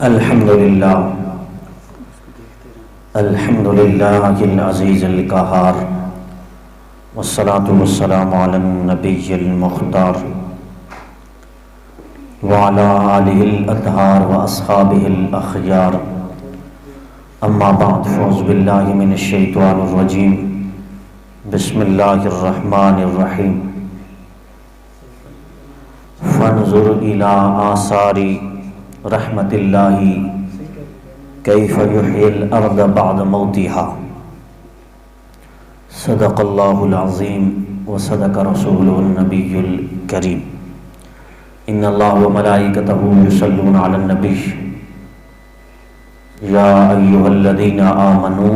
الحمدللہ العزیز القہار والصلاة والسلام علی النبی المختار وعلی آلہ الاطہار واصحابہ الاخیار اما بعد فاعوذ باللہ من الشیطان الرجیم بسم اللہ الرحمن الرحیم فانظر الی آثار رحمت اللہ کیف یحیی الارض بعد موتها صدق اللہ العظیم وصدق رسولہ النبی الکریم ان اللہ وملائکتہ یصلون علی النبی یا ایھا الذین آمنوا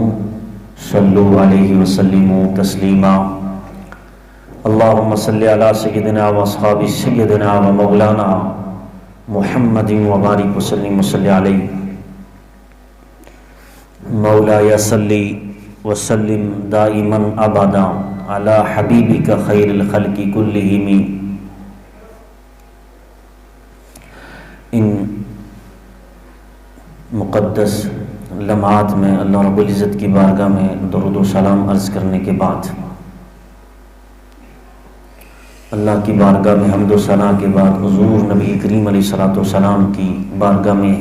صلوا علیہ وسلموا تسلیما اللہم صلی علی سیدنا واصحاب سیدنا ومولانا محمد وبارک وسلم وصلی علیہ مولایا صلی وسلم دائما ابدا علی حبیبک خیر الخلق کلہم۔ ان مقدس لمحات میں اللہ رب العزت کی بارگاہ میں درود و سلام عرض کرنے کے بعد، اللہ کی بارگاہ میں حمد و ثنا کے بعد، حضور نبی کریم علیہ السلام کی بارگاہ میں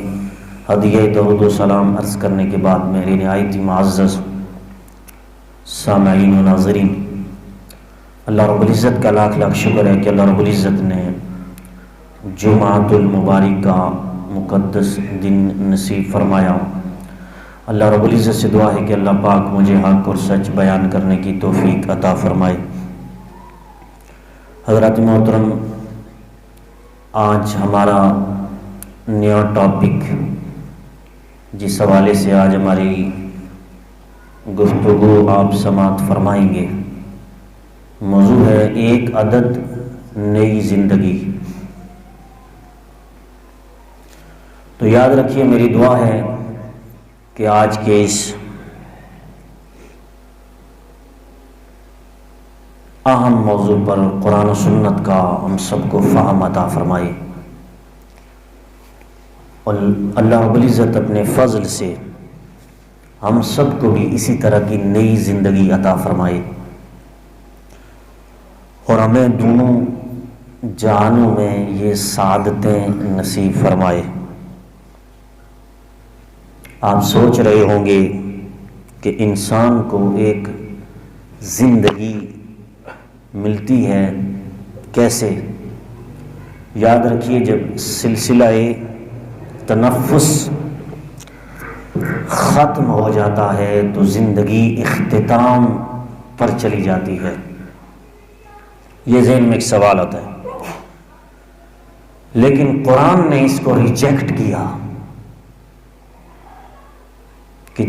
ہدیہ درود و سلام عرض کرنے کے بعد، میرے نہایت ہی معزز سامعین و ناظرین، اللہ رب العزت کا لاکھ لاکھ شکر ہے کہ اللہ رب العزت نے جمعۃ المبارک کا مقدس دن نصیب فرمایا۔ اللہ رب العزت سے دعا ہے کہ اللہ پاک مجھے حق اور سچ بیان کرنے کی توفیق عطا فرمائے۔ حضرات محترم، آج ہمارا نیا ٹاپک جس حوالے سے آج ہماری گفتگو آپ سماعت فرمائیں گے، موضوع ہے ایک عدد نئی زندگی۔ تو یاد رکھیے، میری دعا ہے کہ آج کے اس اہم موضوع پر قرآن و سنت کا ہم سب کو فہم عطا فرمائے، اور اللہ رب العزت اپنے فضل سے ہم سب کو بھی اسی طرح کی نئی زندگی عطا فرمائے، اور ہمیں دونوں جہانوں میں یہ سعادتیں نصیب فرمائے۔ آپ سوچ رہے ہوں گے کہ انسان کو ایک زندگی ملتی ہے کیسے؟ یاد رکھیے، جب سلسلہ تنفس ختم ہو جاتا ہے تو زندگی اختتام پر چلی جاتی ہے۔ یہ ذہن میں ایک سوال آتا ہے، لیکن قرآن نے اس کو ریجیکٹ کیا کہ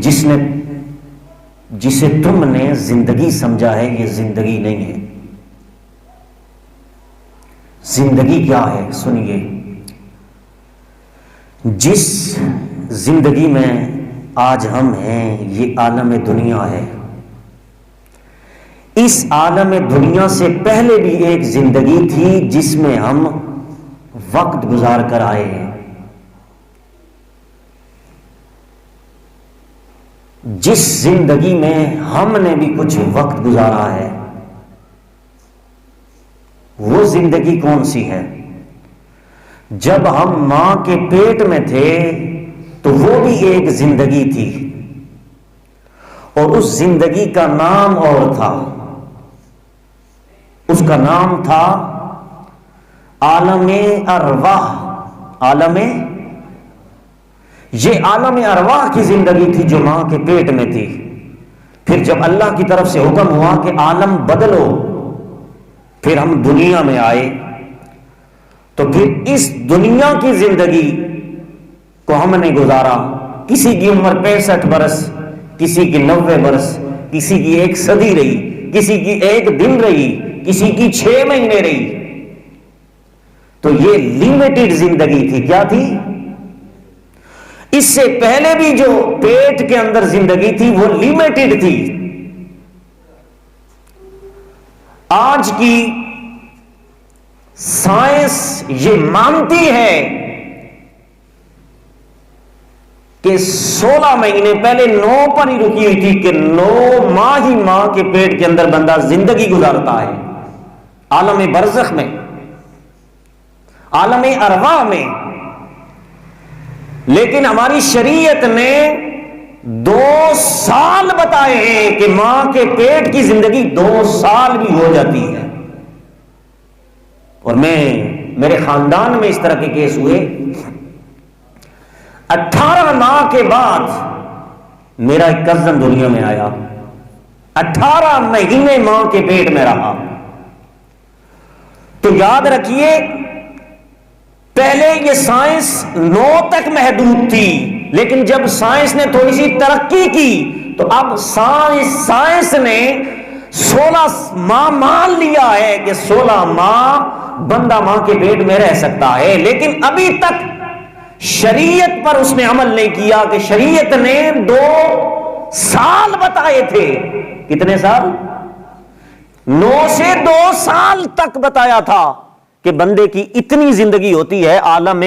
جسے تم نے زندگی سمجھا ہے، یہ زندگی نہیں ہے۔ زندگی کیا ہے؟ سنیے، جس زندگی میں آج ہم ہیں یہ عالم دنیا ہے۔ اس عالم دنیا سے پہلے بھی ایک زندگی تھی جس میں ہم وقت گزار کر آئے ہیں۔ جس زندگی میں ہم نے بھی کچھ وقت گزارا ہے، وہ زندگی کون سی ہے؟ جب ہم ماں کے پیٹ میں تھے تو وہ بھی ایک زندگی تھی، اور اس زندگی کا نام اور تھا، اس کا نام تھا عالم ارواح۔ یہ عالم ارواح کی زندگی تھی جو ماں کے پیٹ میں تھی۔ پھر جب اللہ کی طرف سے حکم ہوا کہ عالم بدلو، پھر ہم دنیا میں آئے، تو پھر اس دنیا کی زندگی کو ہم نے گزارا۔ کسی کی عمر 65 برس، کسی کی 90 برس، کسی کی 1 صدی رہی، کسی کی 1 دن رہی، کسی کی 6 مہینے رہی۔ تو یہ لیمیٹڈ زندگی تھی۔ کیا تھی؟ اس سے پہلے بھی جو پیٹ کے اندر زندگی تھی وہ لیمیٹڈ تھی۔ آج کی سائنس یہ مانتی ہے کہ 16 مہینے پہلے 9 پر ہی رکی ہوئی تھی کہ 9 ماہ ہی ماں کے پیٹ کے اندر بندہ زندگی گزارتا ہے عالم برزخ میں، عالم ارواح میں. لیکن ہماری شریعت نے 2 سال بتائے ہیں کہ ماں کے پیٹ کی زندگی 2 سال بھی ہو جاتی ہے. اور میرے خاندان میں اس طرح کے کیس ہوئے. 18 ماہ کے بعد میرا ایک کزن دنیا میں آیا، 18 مہینے ماں کے پیٹ میں رہا. تو یاد رکھیے پہلے یہ سائنس 9 تک محدود تھی، لیکن جب سائنس نے تھوڑی سی ترقی کی تو اب سائنس نے 16 ماہ مان لیا ہے کہ 16 ماہ بندہ ماں کے پیٹ میں رہ سکتا ہے. لیکن ابھی تک شریعت پر اس نے عمل نہیں کیا کہ شریعت نے 2 سال بتائے تھے. کتنے سال؟ 9 سے 2 سال تک بتایا تھا کہ بندے کی اتنی زندگی ہوتی ہے عالم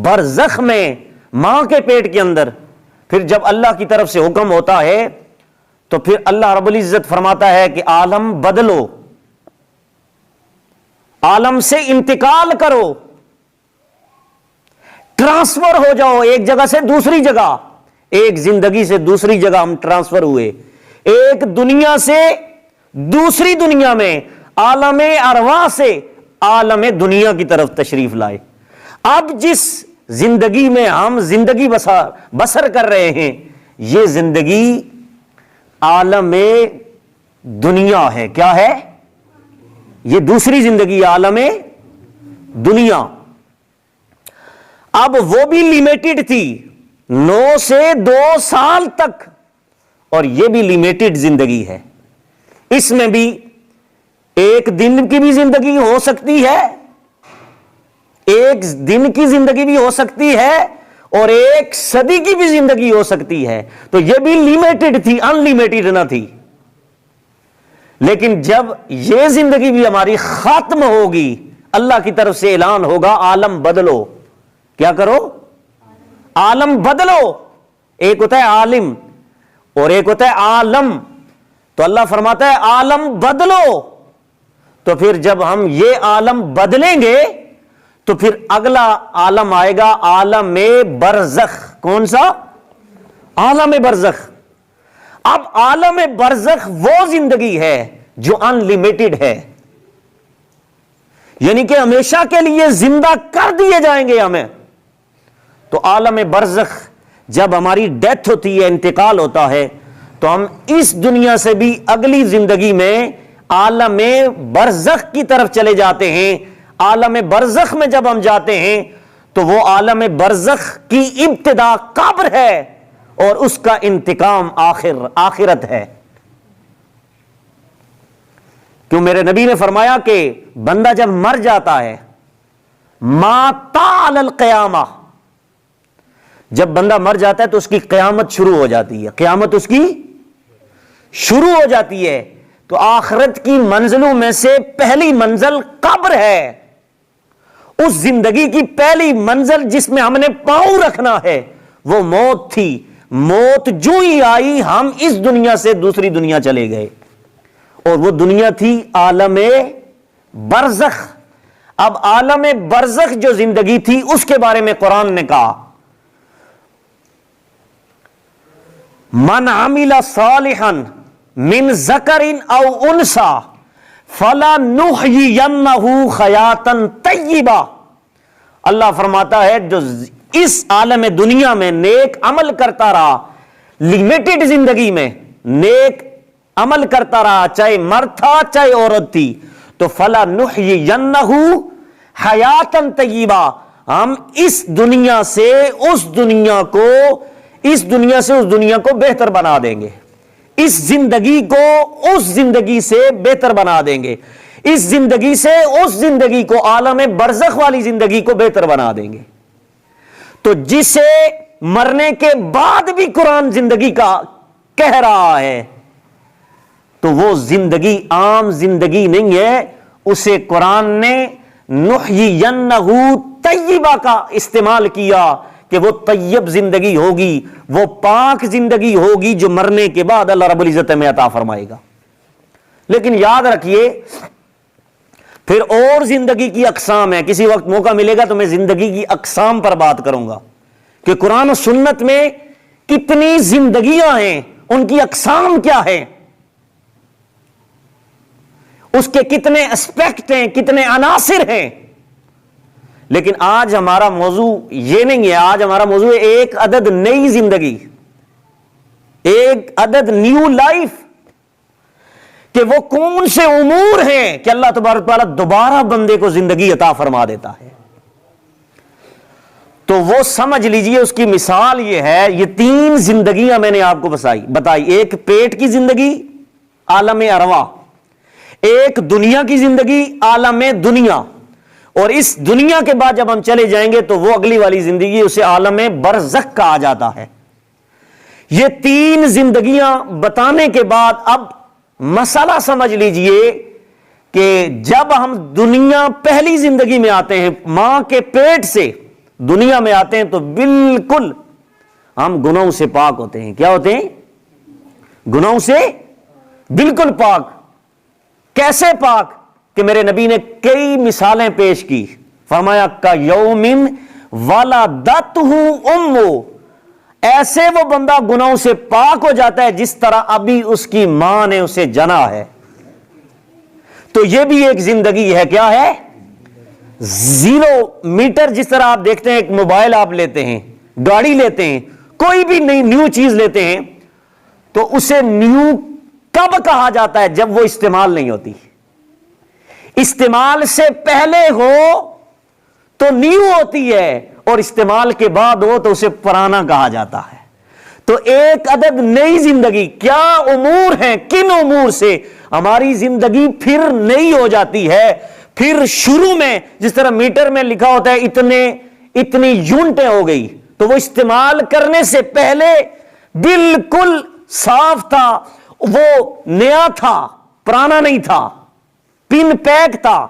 برزخ میں ماں کے پیٹ کے اندر. پھر جب اللہ کی طرف سے حکم ہوتا ہے تو پھر اللہ رب العزت فرماتا ہے کہ عالم بدلو، عالم سے انتقال کرو، ٹرانسفر ہو جاؤ ایک جگہ سے دوسری جگہ. ایک زندگی سے دوسری جگہ ہم ٹرانسفر ہوئے، ایک دنیا سے دوسری دنیا میں، عالم ارواح سے عالم دنیا کی طرف تشریف لائے. اب جس زندگی میں ہم زندگی بسر کر رہے ہیں یہ زندگی عالم دنیا ہے. کیا ہے یہ؟ دوسری زندگی عالم دنیا. اب وہ بھی لیمیٹڈ تھی 9 سے 2 سال تک، اور یہ بھی لیمیٹڈ زندگی ہے. اس میں بھی ایک دن کی بھی زندگی ہو سکتی ہے، ایک دن کی زندگی بھی ہو سکتی ہے، اور ایک صدی کی بھی زندگی ہو سکتی ہے. تو یہ بھی لیمیٹڈ تھی، ان لیمیٹڈ نہ تھی. لیکن جب یہ زندگی بھی ہماری ختم ہوگی، اللہ کی طرف سے اعلان ہوگا عالم بدلو. کیا کرو؟ عالم بدلو. ایک ہوتا ہے عالم اور ایک ہوتا ہے عالم. تو اللہ فرماتا ہے عالم بدلو. تو پھر جب ہم یہ عالم بدلیں گے تو پھر اگلا عالم آئے گا عالم برزخ. کون سا؟ عالم برزخ. اب عالم برزخ وہ زندگی ہے جو ان لمیٹڈ ہے، یعنی کہ ہمیشہ کے لیے زندہ کر دیے جائیں گے ہمیں. تو عالم برزخ جب ہماری ڈیتھ ہوتی ہے، انتقال ہوتا ہے، تو ہم اس دنیا سے بھی اگلی زندگی میں عالم برزخ کی طرف چلے جاتے ہیں. عالم برزخ میں جب ہم جاتے ہیں تو وہ عالم برزخ کی ابتدا قبر ہے اور اس کا انتقام آخرت ہے. کیوں میرے نبی نے فرمایا کہ بندہ جب مر جاتا ہے ماتا علی القیامہ، جب بندہ مر جاتا ہے تو اس کی قیامت شروع ہو جاتی ہے. قیامت اس کی شروع ہو جاتی ہے. تو آخرت کی منزلوں میں سے پہلی منزل قبر ہے. اس زندگی کی پہلی منزل جس میں ہم نے پاؤں رکھنا ہے وہ موت تھی. موت جو ہی آئی ہم اس دنیا سے دوسری دنیا چلے گئے، اور وہ دنیا تھی عالم برزخ. اب عالم برزخ جو زندگی تھی اس کے بارے میں قرآن نے کہا من عمل صالحا من ذکر او انثى فلنحيينه حیاتا طیبہ. اللہ فرماتا ہے جو اس عالم دنیا میں نیک عمل کرتا رہا، لیمیٹڈ زندگی میں نیک عمل کرتا رہا، چاہے مرد تھا چاہے عورت تھی، تو فلنحيينه حیاتا طیبہ، ہم اس دنیا سے اس دنیا کو، اس دنیا سے اس دنیا کو بہتر بنا دیں گے. اس زندگی کو اس زندگی سے بہتر بنا دیں گے. اس زندگی سے اس زندگی کو، عالم برزخ والی زندگی کو بہتر بنا دیں گے. تو جسے مرنے کے بعد بھی قرآن زندگی کا کہہ رہا ہے تو وہ زندگی عام زندگی نہیں ہے. اسے قرآن نے نحیینہ طیبہ کا استعمال کیا کہ وہ طیب زندگی ہوگی، وہ پاک زندگی ہوگی جو مرنے کے بعد اللہ رب العزت میں عطا فرمائے گا۔ لیکن یاد رکھیے پھر اور زندگی کی اقسام ہے، کسی وقت موقع ملے گا تو میں زندگی کی اقسام پر بات کروں گا کہ قرآن و سنت میں کتنی زندگیاں ہیں، ان کی اقسام کیا ہے، اس کے کتنے اسپیکٹ ہیں، کتنے عناصر ہیں۔ لیکن آج ہمارا موضوع یہ نہیں ہے، آج ہمارا موضوع ہے ایک عدد نئی زندگی، ایک عدد نیو لائف، کہ وہ کون سے امور ہیں کہ اللہ تبارک تعالیٰ دوبارہ بندے کو زندگی عطا فرما دیتا ہے۔ تو وہ سمجھ لیجئے، اس کی مثال یہ ہے، یہ 3 زندگیاں میں نے آپ کو بتائی، ایک پیٹ کی زندگی عالم ارواح، ایک دنیا کی زندگی عالم دنیا، اور اس دنیا کے بعد جب ہم چلے جائیں گے تو وہ اگلی والی زندگی اسے عالم برزخ کہا جاتا ہے۔ یہ 3 زندگیاں بتانے کے بعد اب مسئلہ سمجھ لیجئے کہ جب ہم دنیا پہلی زندگی میں آتے ہیں، ماں کے پیٹ سے دنیا میں آتے ہیں، تو بالکل ہم گناہوں سے پاک ہوتے ہیں۔ کیا ہوتے ہیں؟ گناہوں سے بالکل پاک۔ کیسے پاک؟ کہ میرے نبی نے کئی مثالیں پیش کی، فرمایا کا یومن ولدتہ امہ، ایسے وہ بندہ گناہوں سے پاک ہو جاتا ہے جس طرح ابھی اس کی ماں نے اسے جنا ہے۔ تو یہ بھی ایک زندگی ہے، کیا ہے؟ 0 میٹر۔ جس طرح آپ دیکھتے ہیں ایک موبائل آپ لیتے ہیں، گاڑی لیتے ہیں، کوئی بھی نئی نیو چیز لیتے ہیں، تو اسے نیو کب کہا جاتا ہے؟ جب وہ استعمال نہیں ہوتی۔ استعمال سے پہلے ہو تو نیو ہوتی ہے، اور استعمال کے بعد ہو تو اسے پرانا کہا جاتا ہے۔ تو ایک عدد نئی زندگی، کیا امور ہیں، کن امور سے ہماری زندگی پھر نئی ہو جاتی ہے؟ پھر شروع میں جس طرح میٹر میں لکھا ہوتا ہے اتنی یونٹیں ہو گئی، تو وہ استعمال کرنے سے پہلے بالکل صاف تھا، وہ نیا تھا، پرانا نہیں تھا، پن پیک تھا۔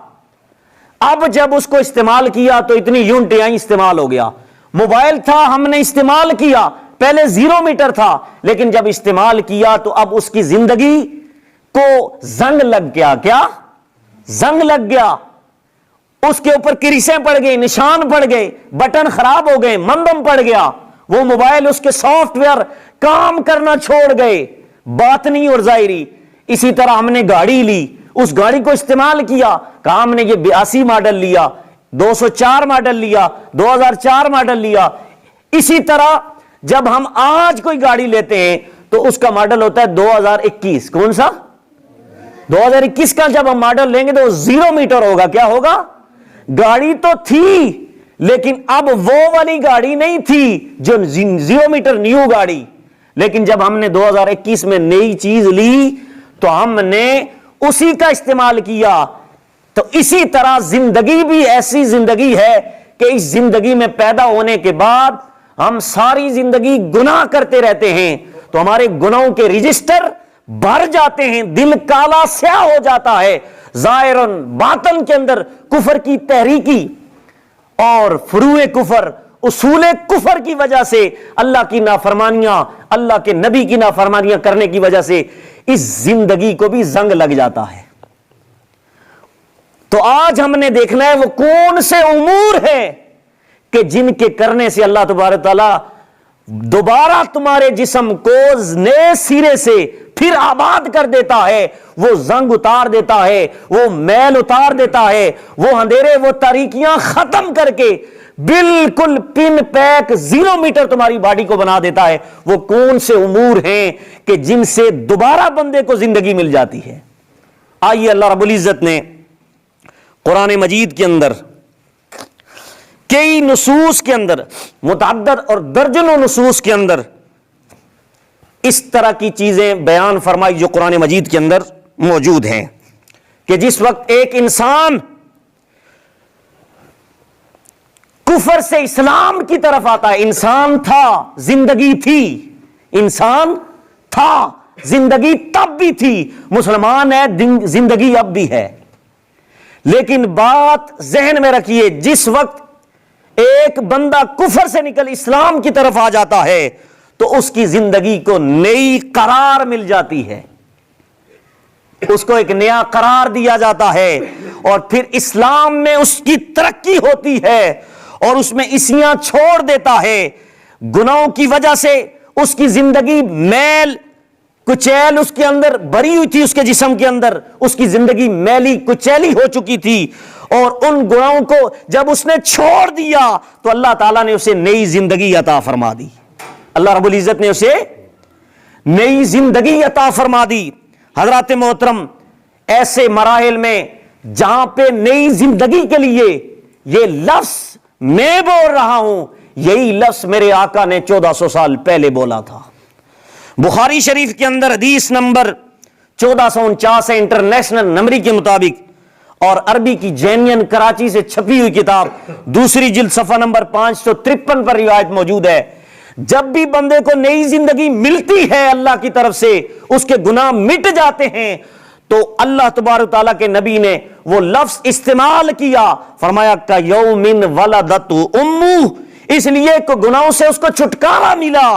اب جب اس کو استعمال کیا تو اتنی یونٹیں آئیں، استعمال ہو گیا۔ موبائل تھا، ہم نے استعمال کیا، پہلے 0 میٹر تھا، لیکن جب استعمال کیا تو اب اس کی زندگی کو زنگ لگ گیا۔ کیا زنگ لگ گیا؟ اس کے اوپر کریسیں پڑ گئی، نشان پڑ گئے، بٹن خراب ہو گئے، مندم پڑ گیا، وہ موبائل اس کے سافٹ ویئر کام کرنا چھوڑ گئے، باطنی اور ظاہری۔ اسی طرح ہم نے گاڑی لی، اس گاڑی کو استعمال کیا، کہا ہم نے یہ 82 ماڈل لیا، 204 ماڈل لیا، 2004 ماڈل لیا۔ اسی طرح جب ہم آج کوئی گاڑی لیتے ہیں تو اس کا ماڈل ہوتا ہے 2021۔ کون سا؟ 2021 کا جب ہم ماڈل لیں گے تو 0 میٹر ہوگا۔ کیا ہوگا؟ گاڑی تو تھی لیکن اب وہ والی گاڑی نہیں تھی جو 0 میٹر نیو گاڑی، لیکن جب ہم نے 2021 میں نئی چیز لی تو ہم نے اسی کا استعمال کیا۔ تو اسی طرح زندگی بھی ایسی زندگی ہے کہ اس زندگی میں پیدا ہونے کے بعد ہم ساری زندگی گناہ کرتے رہتے ہیں، تو ہمارے گناہوں کے رجسٹر بھر جاتے ہیں، دل کالا سیاہ ہو جاتا ہے، ظاہر باطن کے اندر کفر کی تحریکی اور فروع کفر، اصول کفر کی وجہ سے، اللہ کی نافرمانیاں، اللہ کے نبی کی نافرمانیاں کرنے کی وجہ سے اس زندگی کو بھی زنگ لگ جاتا ہے۔ تو آج ہم نے دیکھنا ہے وہ کون سے امور ہیں کہ جن کے کرنے سے اللہ تبارک تعالیٰ دوبارہ تمہارے جسم کو نئے سرے سے پھر آباد کر دیتا ہے، وہ زنگ اتار دیتا ہے، وہ میل اتار دیتا ہے، وہ اندھیرے، وہ تاریکیاں ختم کر کے بالکل پن پیک 0 میٹر تمہاری باڈی کو بنا دیتا ہے۔ وہ کون سے امور ہیں کہ جن سے دوبارہ بندے کو زندگی مل جاتی ہے؟ آئیے اللہ رب العزت نے قرآن مجید کے اندر کئی نصوص کے اندر، متعدد اور درجنوں نصوص کے اندر اس طرح کی چیزیں بیان فرمائی جو قرآن مجید کے اندر موجود ہیں کہ جس وقت ایک انسان کفر سے اسلام کی طرف آتا ہے، انسان تھا، زندگی تھی، انسان تھا، زندگی تب بھی تھی، مسلمان ہے، زندگی اب بھی ہے، لیکن بات ذہن میں رکھیے، جس وقت ایک بندہ کفر سے نکل اسلام کی طرف آ جاتا ہے تو اس کی زندگی کو نئی قرار مل جاتی ہے، اس کو ایک نیا قرار دیا جاتا ہے، اور پھر اسلام میں اس کی ترقی ہوتی ہے اور اس میں عصیاں چھوڑ دیتا ہے۔ گناہوں کی وجہ سے اس کی زندگی میل کچیل اس کے اندر بھری ہوئی تھی، اس کے جسم کے اندر اس کی زندگی میلی کچیلی ہو چکی تھی، اور ان گناہوں کو جب اس نے چھوڑ دیا تو اللہ تعالیٰ نے اسے نئی زندگی عطا فرما دی۔ اللہ رب العزت نے اسے نئی زندگی عطا فرما دی۔ حضرات محترم، ایسے مراحل میں جہاں پہ نئی زندگی کے لیے یہ لفظ میں بول رہا ہوں، یہی لفظ میرے آقا نے 1400 سال پہلے بولا تھا۔ بخاری شریف کے اندر حدیث نمبر 1449 ہے انٹرنیشنل نمبری کے مطابق، اور عربی کی جینین کراچی سے چھپی ہوئی کتاب دوسری جلد صفحہ نمبر 553 پر روایت موجود ہے۔ جب بھی بندے کو نئی زندگی ملتی ہے اللہ کی طرف سے، اس کے گناہ مٹ جاتے ہیں، تو اللہ تبارک تعالیٰ کے نبی نے وہ لفظ استعمال کیا، فرمایا کہ یوم ولدت امہ، اس لیے کہ گناہوں سے اس کو چھٹکارا ملا،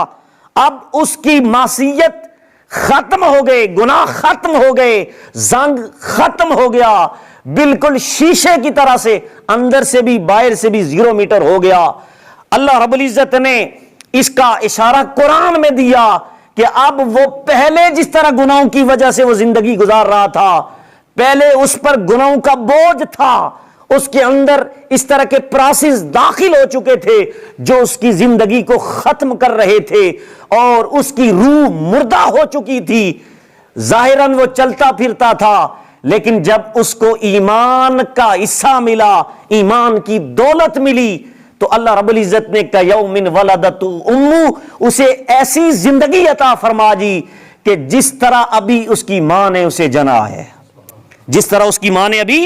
اب اس کی معصیت ختم ہو گئے، گناہ ختم ہو گئے، زنگ ختم ہو گیا، بالکل شیشے کی طرح سے اندر سے بھی باہر سے بھی 0 میٹر ہو گیا۔ اللہ رب العزت نے اس کا اشارہ قرآن میں دیا کہ اب وہ پہلے جس طرح گناہوں کی وجہ سے وہ زندگی گزار رہا تھا، پہلے اس پر گناہوں کا بوجھ تھا، اس کے اندر اس طرح کے پراسز داخل ہو چکے تھے جو اس کی زندگی کو ختم کر رہے تھے، اور اس کی روح مردہ ہو چکی تھی۔ ظاہراً وہ چلتا پھرتا تھا، لیکن جب اس کو ایمان کا حصہ ملا، ایمان کی دولت ملی، تو اللہ رب العزت نے کہا یوم ولدت امہ، اسے ایسی زندگی عطا فرما دی کہ جس طرح ابھی اس کی ماں نے اسے جنا ہے، جس طرح اس کی ماں نے ابھی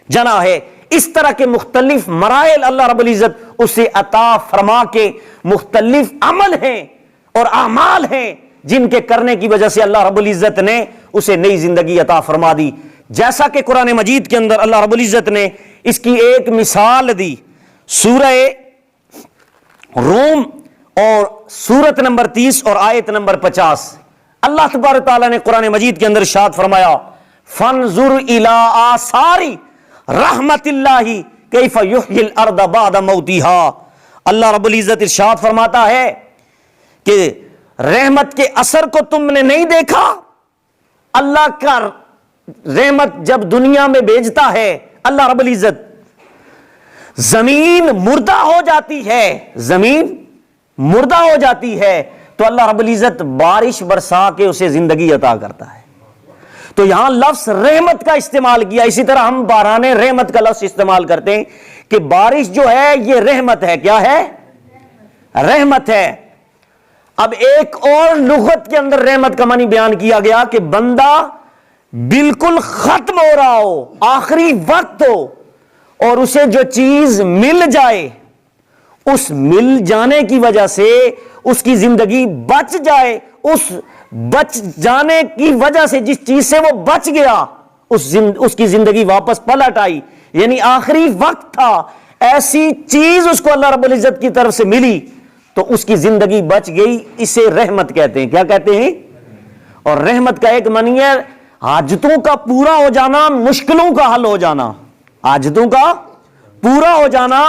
جنا ہے، اس طرح کے مختلف مراحل اللہ رب العزت اسے عطا فرما کے مختلف عمل ہیں اور اعمال ہیں جن کے کرنے کی وجہ سے اللہ رب العزت نے اسے نئی زندگی عطا فرما دی۔ جیسا کہ قرآن مجید کے اندر اللہ رب العزت نے اس کی ایک مثال دی، سورہ روم اور سورت نمبر 30 اور آیت نمبر 50، اللہ تبارک تعالیٰ نے قرآن مجید کے اندر ارشاد فرمایا فانظر الی آثار رحمت اللہ کیف یحیی الارض بعد موتها۔ اللہ رب العزت ارشاد فرماتا ہے کہ رحمت کے اثر کو تم نے نہیں دیکھا؟ اللہ کا رحمت جب دنیا میں بھیجتا ہے اللہ رب العزت، زمین مردہ ہو جاتی ہے، زمین مردہ ہو جاتی ہے تو اللہ رب العزت بارش برسا کے اسے زندگی عطا کرتا ہے۔ تو یہاں لفظ رحمت کا استعمال کیا، اسی طرح ہم باران رحمت کا لفظ استعمال کرتے ہیں کہ بارش جو ہے یہ رحمت ہے۔ کیا ہے؟ رحمت ہے۔ اب ایک اور لغت کے اندر رحمت کا معنی بیان کیا گیا کہ بندہ بالکل ختم ہو رہا ہو، آخری وقت ہو، اور اسے جو چیز مل جائے، اس مل جانے کی وجہ سے اس کی زندگی بچ جائے، اس بچ جانے کی وجہ سے جس چیز سے وہ بچ گیا اس کی زندگی واپس پلٹ آئی، یعنی آخری وقت تھا، ایسی چیز اس کو اللہ رب العزت کی طرف سے ملی تو اس کی زندگی بچ گئی، اسے رحمت کہتے ہیں۔ کیا کہتے ہیں؟ اور رحمت کا ایک معنی ہے حاجتوں کا پورا ہو جانا، مشکلوں کا حل ہو جانا، حاجتوں کا پورا ہو جانا،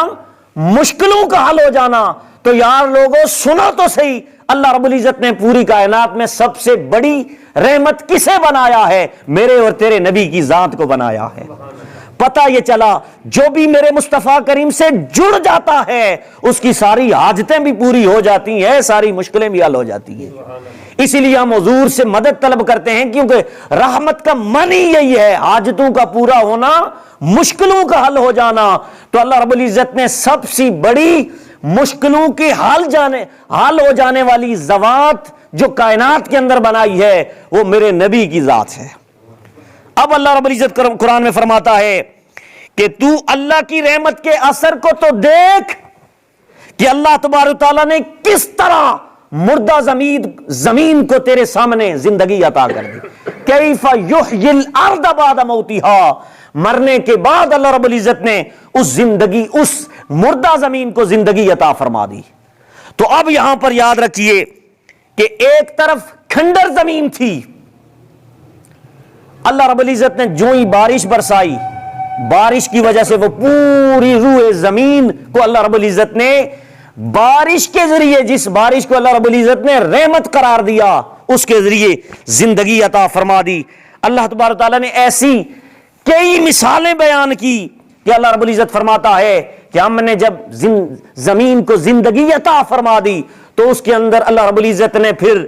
مشکلوں کا حل ہو جانا۔ تو یار لوگوں سنو تو صحیح، اللہ رب العزت نے پوری کائنات میں سب سے بڑی رحمت کسے بنایا ہے؟ میرے اور تیرے نبی کی ذات کو بنایا ہے۔ پتہ یہ چلا جو بھی میرے مصطفیٰ کریم سے جڑ جاتا ہے اس کی ساری حاجتیں بھی پوری ہو جاتی ہیں، ساری مشکلیں بھی حل ہو جاتی ہیں۔ اسی لیے ہم حضور سے مدد طلب کرتے ہیں، کیونکہ رحمت کا معنی یہی ہے حاجتوں کا پورا ہونا، مشکلوں کا حل ہو جانا۔ تو اللہ رب العزت نے سب سے بڑی مشکلوں کی حل ہو جانے والی ذات جو کائنات کے اندر بنائی ہے وہ میرے نبی کی ذات ہے۔ اب اللہ رب العزت قرآن میں فرماتا ہے کہ تو اللہ کی رحمت کے اثر کو تو دیکھ کہ اللہ تبارک تعالیٰ نے کس طرح مردہ زمین کو تیرے سامنے زندگی عطا کر دی۔ کیف یحیی الارض بعد موتها، مرنے کے بعد اللہ رب العزت نے اس زندگی، اس مردہ زمین کو زندگی عطا فرما دی۔ تو اب یہاں پر یاد رکھیے کہ ایک طرف کھنڈر زمین تھی، اللہ رب العزت نے جو ہی بارش برسائی، بارش کی وجہ سے وہ پوری روح زمین کو اللہ رب العزت نے بارش کے ذریعے، جس بارش کو اللہ رب العزت نے رحمت قرار دیا، اس کے ذریعے زندگی عطا فرما دی۔ اللہ تبارک تعالیٰ نے ایسی کئی مثالیں بیان کی کہ اللہ رب العزت فرماتا ہے کہ ہم نے جب زمین کو زندگی عطا فرما دی تو اس کے اندر اللہ رب العزت نے پھر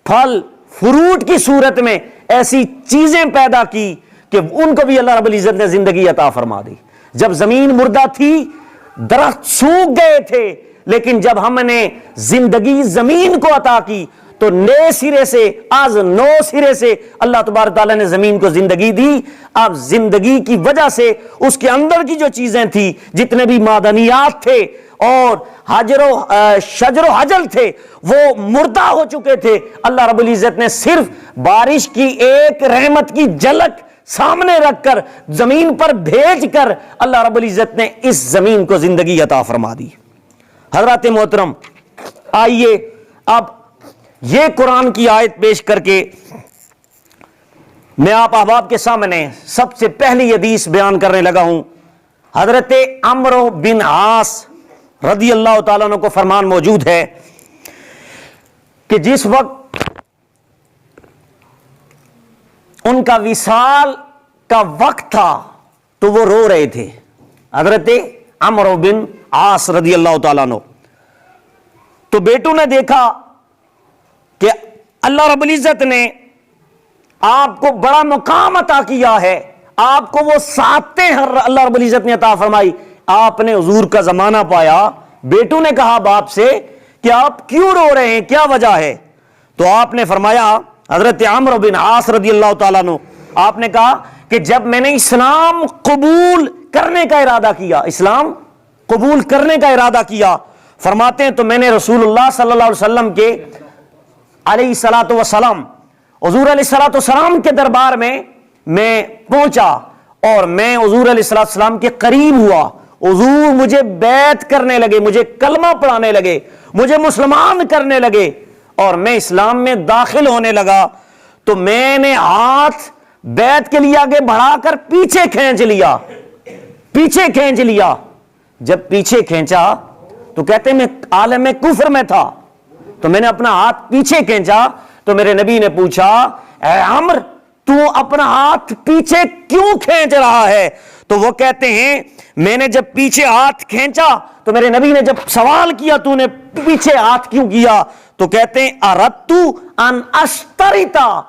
پھل فروٹ کی صورت میں ایسی چیزیں پیدا کی کہ ان کو بھی اللہ رب العزت نے زندگی عطا فرما دی۔ جب زمین مردہ تھی، درخت سوکھ گئے تھے، لیکن جب ہم نے زندگی زمین کو عطا کی تو نئے سرے سے، آج نو سرے سے اللہ تبارک تعالیٰ نے زمین کو زندگی دی۔ اب زندگی کی وجہ سے اس کے اندر کی جو چیزیں تھی، جتنے بھی معدنیات تھے اور شجر و حجر تھے، وہ مردہ ہو چکے تھے۔ اللہ رب العزت نے صرف بارش کی ایک رحمت کی جھلک سامنے رکھ کر، زمین پر بھیج کر، اللہ رب العزت نے اس زمین کو زندگی عطا فرما دی۔ حضرات محترم، آئیے اب یہ قرآن کی آیت پیش کر کے میں آپ احباب کے سامنے سب سے پہلی حدیث بیان کرنے لگا ہوں۔ حضرت عمرو بن عاص رضی اللہ تعالیٰ عنہ کو فرمان موجود ہے کہ جس وقت ان کا وصال کا وقت تھا تو وہ رو رہے تھے، حضرت عمرو بن عاص رضی اللہ تعالیٰ عنہ۔ تو بیٹوں نے دیکھا کہ اللہ رب العزت نے آپ کو بڑا مقام عطا کیا ہے، آپ کو وہ سعادتیں اللہ رب العزت نے عطا فرمائی۔ آپ نے حضور کا زمانہ پایا، بیٹوں نے کہا باپ سے کہ آپ کیوں رو رہے ہیں، کیا وجہ ہے؟ تو آپ نے فرمایا، حضرت عمرو بن عاص رضی اللہ تعالیٰ عنہ، آپ نے کہا کہ جب میں نے اسلام قبول کرنے کا ارادہ کیا، اسلام قبول کرنے کا ارادہ کیا، فرماتے ہیں تو میں نے رسول اللہ صلی اللہ علیہ وسلم کے علیہ الصلوۃ والسلام، حضور علیہ الصلوۃ والسلام کے دربار میں پہنچا اور میں حضور علیہ الصلوۃ والسلام کے قریب ہوا۔ حضور مجھے بیعت کرنے لگے، مجھے کلمہ پڑھانے لگے، مجھے مسلمان کرنے لگے اور میں اسلام میں داخل ہونے لگا تو میں نے ہاتھ بیعت کے لیے آگے بڑھا کر پیچھے کھینچ لیا۔ جب پیچھے کھینچا تو کہتے میں عالم کفر میں تھا، تو میں نے اپنا ہاتھ پیچھے کھینچا تو میرے نبی نے پوچھا، اے عمر تو اپنا ہاتھ پیچھے کیوں کھینچ رہا ہے؟ تو وہ کہتے ہیں میں نے جب پیچھے ہاتھ کھینچا تو میرے نبی نے جب سوال کیا تو نے پیچھے ہاتھ کیوں کیا؟ تو کہتے ہیں اردت ان اشترطا،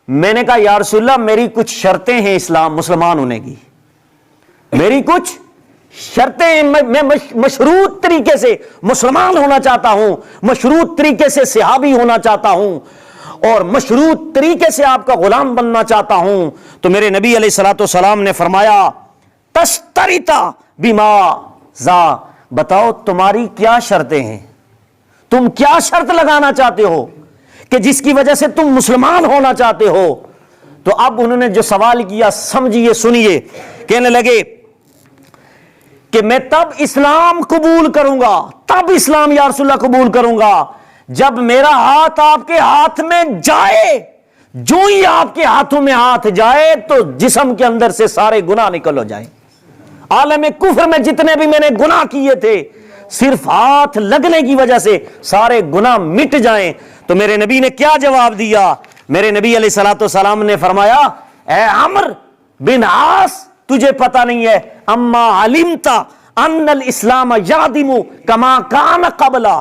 میں نے کہا یا رسول اللہ میری کچھ شرطیں ہیں اسلام مسلمان ہونے کی، میری کچھ شرطیں ہیں، میں مشروط طریقے سے مسلمان ہونا چاہتا ہوں، مشروط طریقے سے صحابی ہونا چاہتا ہوں اور مشروط طریقے سے آپ کا غلام بننا چاہتا ہوں۔ تو میرے نبی علیہ الصلوۃ والسلام نے فرمایا تشترطا بما ذا، بتاؤ تمہاری کیا شرطیں ہیں، تم کیا شرط لگانا چاہتے ہو کہ جس کی وجہ سے تم مسلمان ہونا چاہتے ہو؟ تو اب انہوں نے جو سوال کیا سمجھیے، سنیے، کہنے لگے کہ میں تب اسلام قبول کروں گا، تب اسلام یا رسول اللہ قبول کروں گا جب میرا ہاتھ آپ کے ہاتھ میں جائے، جو ہی آپ کے ہاتھوں میں ہاتھ جائے تو جسم کے اندر سے سارے گناہ نکل ہو جائیں۔ عالم کفر میں جتنے بھی میں نے گناہ کیے تھے، صرف ہاتھ لگنے کی وجہ سے سارے گناہ مٹ جائیں۔ تو میرے نبی نے کیا جواب دیا؟ میرے نبی علیہ الصلوۃ والسلام نے فرمایا، اے عمر بن عاص تجھے پتہ نہیں ہے، اما علمت ان الاسلام یادم کما کان قبلا،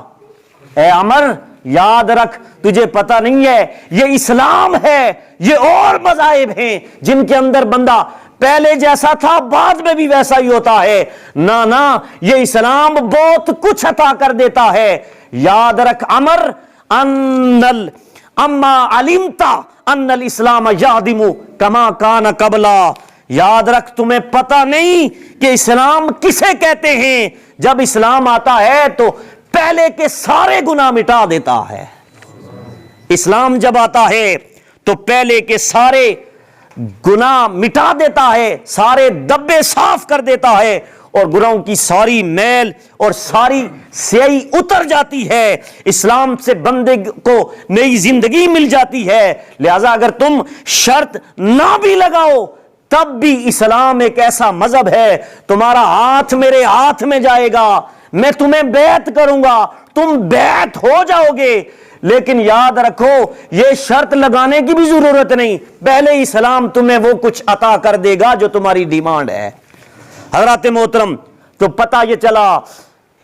اے عمر یاد رکھ تجھے پتہ نہیں ہے یہ اسلام ہے، یہ اور مذاہب ہیں جن کے اندر بندہ پہلے جیسا تھا بعد میں بھی ویسا ہی ہوتا ہے، نہ یہ اسلام بہت کچھ عطا کر دیتا ہے۔ یاد رکھ عمر اما علمت ان الاسلام یادم کما کان قبلا، یاد رکھ تمہیں پتہ نہیں کہ اسلام کسے کہتے ہیں، جب اسلام آتا ہے تو پہلے کے سارے گناہ مٹا دیتا ہے۔ اسلام جب آتا ہے تو پہلے کے سارے گناہ مٹا دیتا ہے، سارے دبے صاف کر دیتا ہے۔ اور گناہوں کی ساری میل اور ساری سیاہی اتر جاتی ہے، اسلام سے بندے کو نئی زندگی مل جاتی ہے۔ لہذا اگر تم شرط نہ بھی لگاؤ تب بھی اسلام ایک ایسا مذہب ہے، تمہارا ہاتھ میرے ہاتھ میں جائے گا، میں تمہیں بیعت کروں گا، تم بیعت ہو جاؤ گے، لیکن یاد رکھو یہ شرط لگانے کی بھی ضرورت نہیں، پہلے اسلام تمہیں وہ کچھ عطا کر دے گا جو تمہاری ڈیمانڈ ہے۔ حضرات محترم، تو پتہ یہ چلا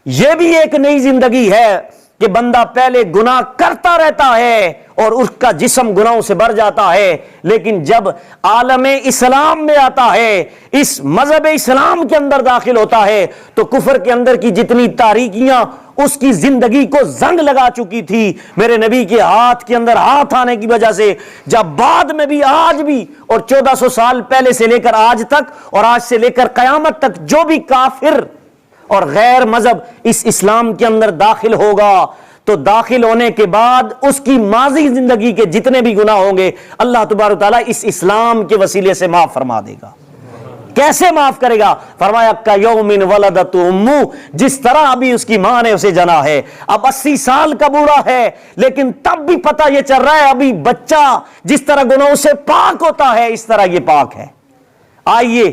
یہ بھی ایک نئی زندگی ہے کہ بندہ پہلے گناہ کرتا رہتا ہے اور اس کا جسم گناہوں سے بھر جاتا ہے، لیکن جب عالم اسلام میں آتا ہے، اس مذہب اسلام کے اندر داخل ہوتا ہے، تو کفر کے اندر کی جتنی تاریکیاں اس کی زندگی کو زنگ لگا چکی تھی، میرے نبی کے ہاتھ کے اندر ہاتھ آنے کی وجہ سے، جب بعد میں بھی آج بھی اور 1400 سال پہلے سے لے کر آج تک اور آج سے لے کر قیامت تک جو بھی کافر اور غیر مذہب اس اسلام کے اندر داخل ہوگا، تو داخل ہونے کے بعد اس کی ماضی زندگی کے جتنے بھی گناہ ہوں گے اللہ تبارک و تعالیٰ اس اسلام کے وسیلے سے معاف فرما دے گا۔ کیسے معاف کرے گا؟ فرمایا کیوم ولدت امہ، جس طرح ابھی اس کی ماں نے اسے جنا ہے، اب 80 سال کا بوڑھا ہے لیکن تب بھی پتہ یہ چل رہا ہے ابھی بچہ جس طرح گناہوں سے پاک ہوتا ہے اس طرح یہ پاک ہے۔ آئیے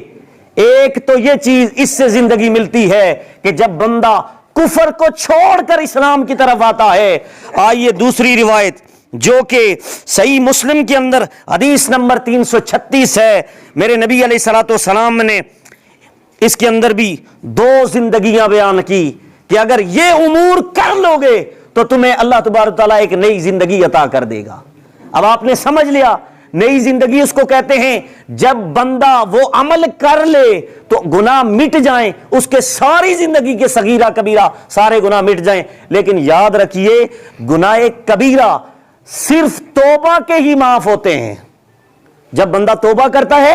ایک تو یہ چیز اس سے زندگی ملتی ہے کہ جب بندہ کفر کو چھوڑ کر اسلام کی طرف آتا ہے۔ آئیے دوسری روایت جو کہ صحیح مسلم کے اندر حدیث نمبر 336 ہے، میرے نبی علیہ الصلوۃ والسلام نے اس کے اندر بھی دو زندگیاں بیان کی کہ اگر یہ امور کر لو گے تو تمہیں اللہ تبارک تعالیٰ ایک نئی زندگی عطا کر دے گا۔ اب آپ نے سمجھ لیا نئی زندگی اس کو کہتے ہیں جب بندہ وہ عمل کر لے تو گناہ مٹ جائیں، اس کے ساری زندگی کے صغیرہ کبیرہ سارے گناہ مٹ جائیں۔ لیکن یاد رکھیے گناہ کبیرہ صرف توبہ کے ہی معاف ہوتے ہیں، جب بندہ توبہ کرتا ہے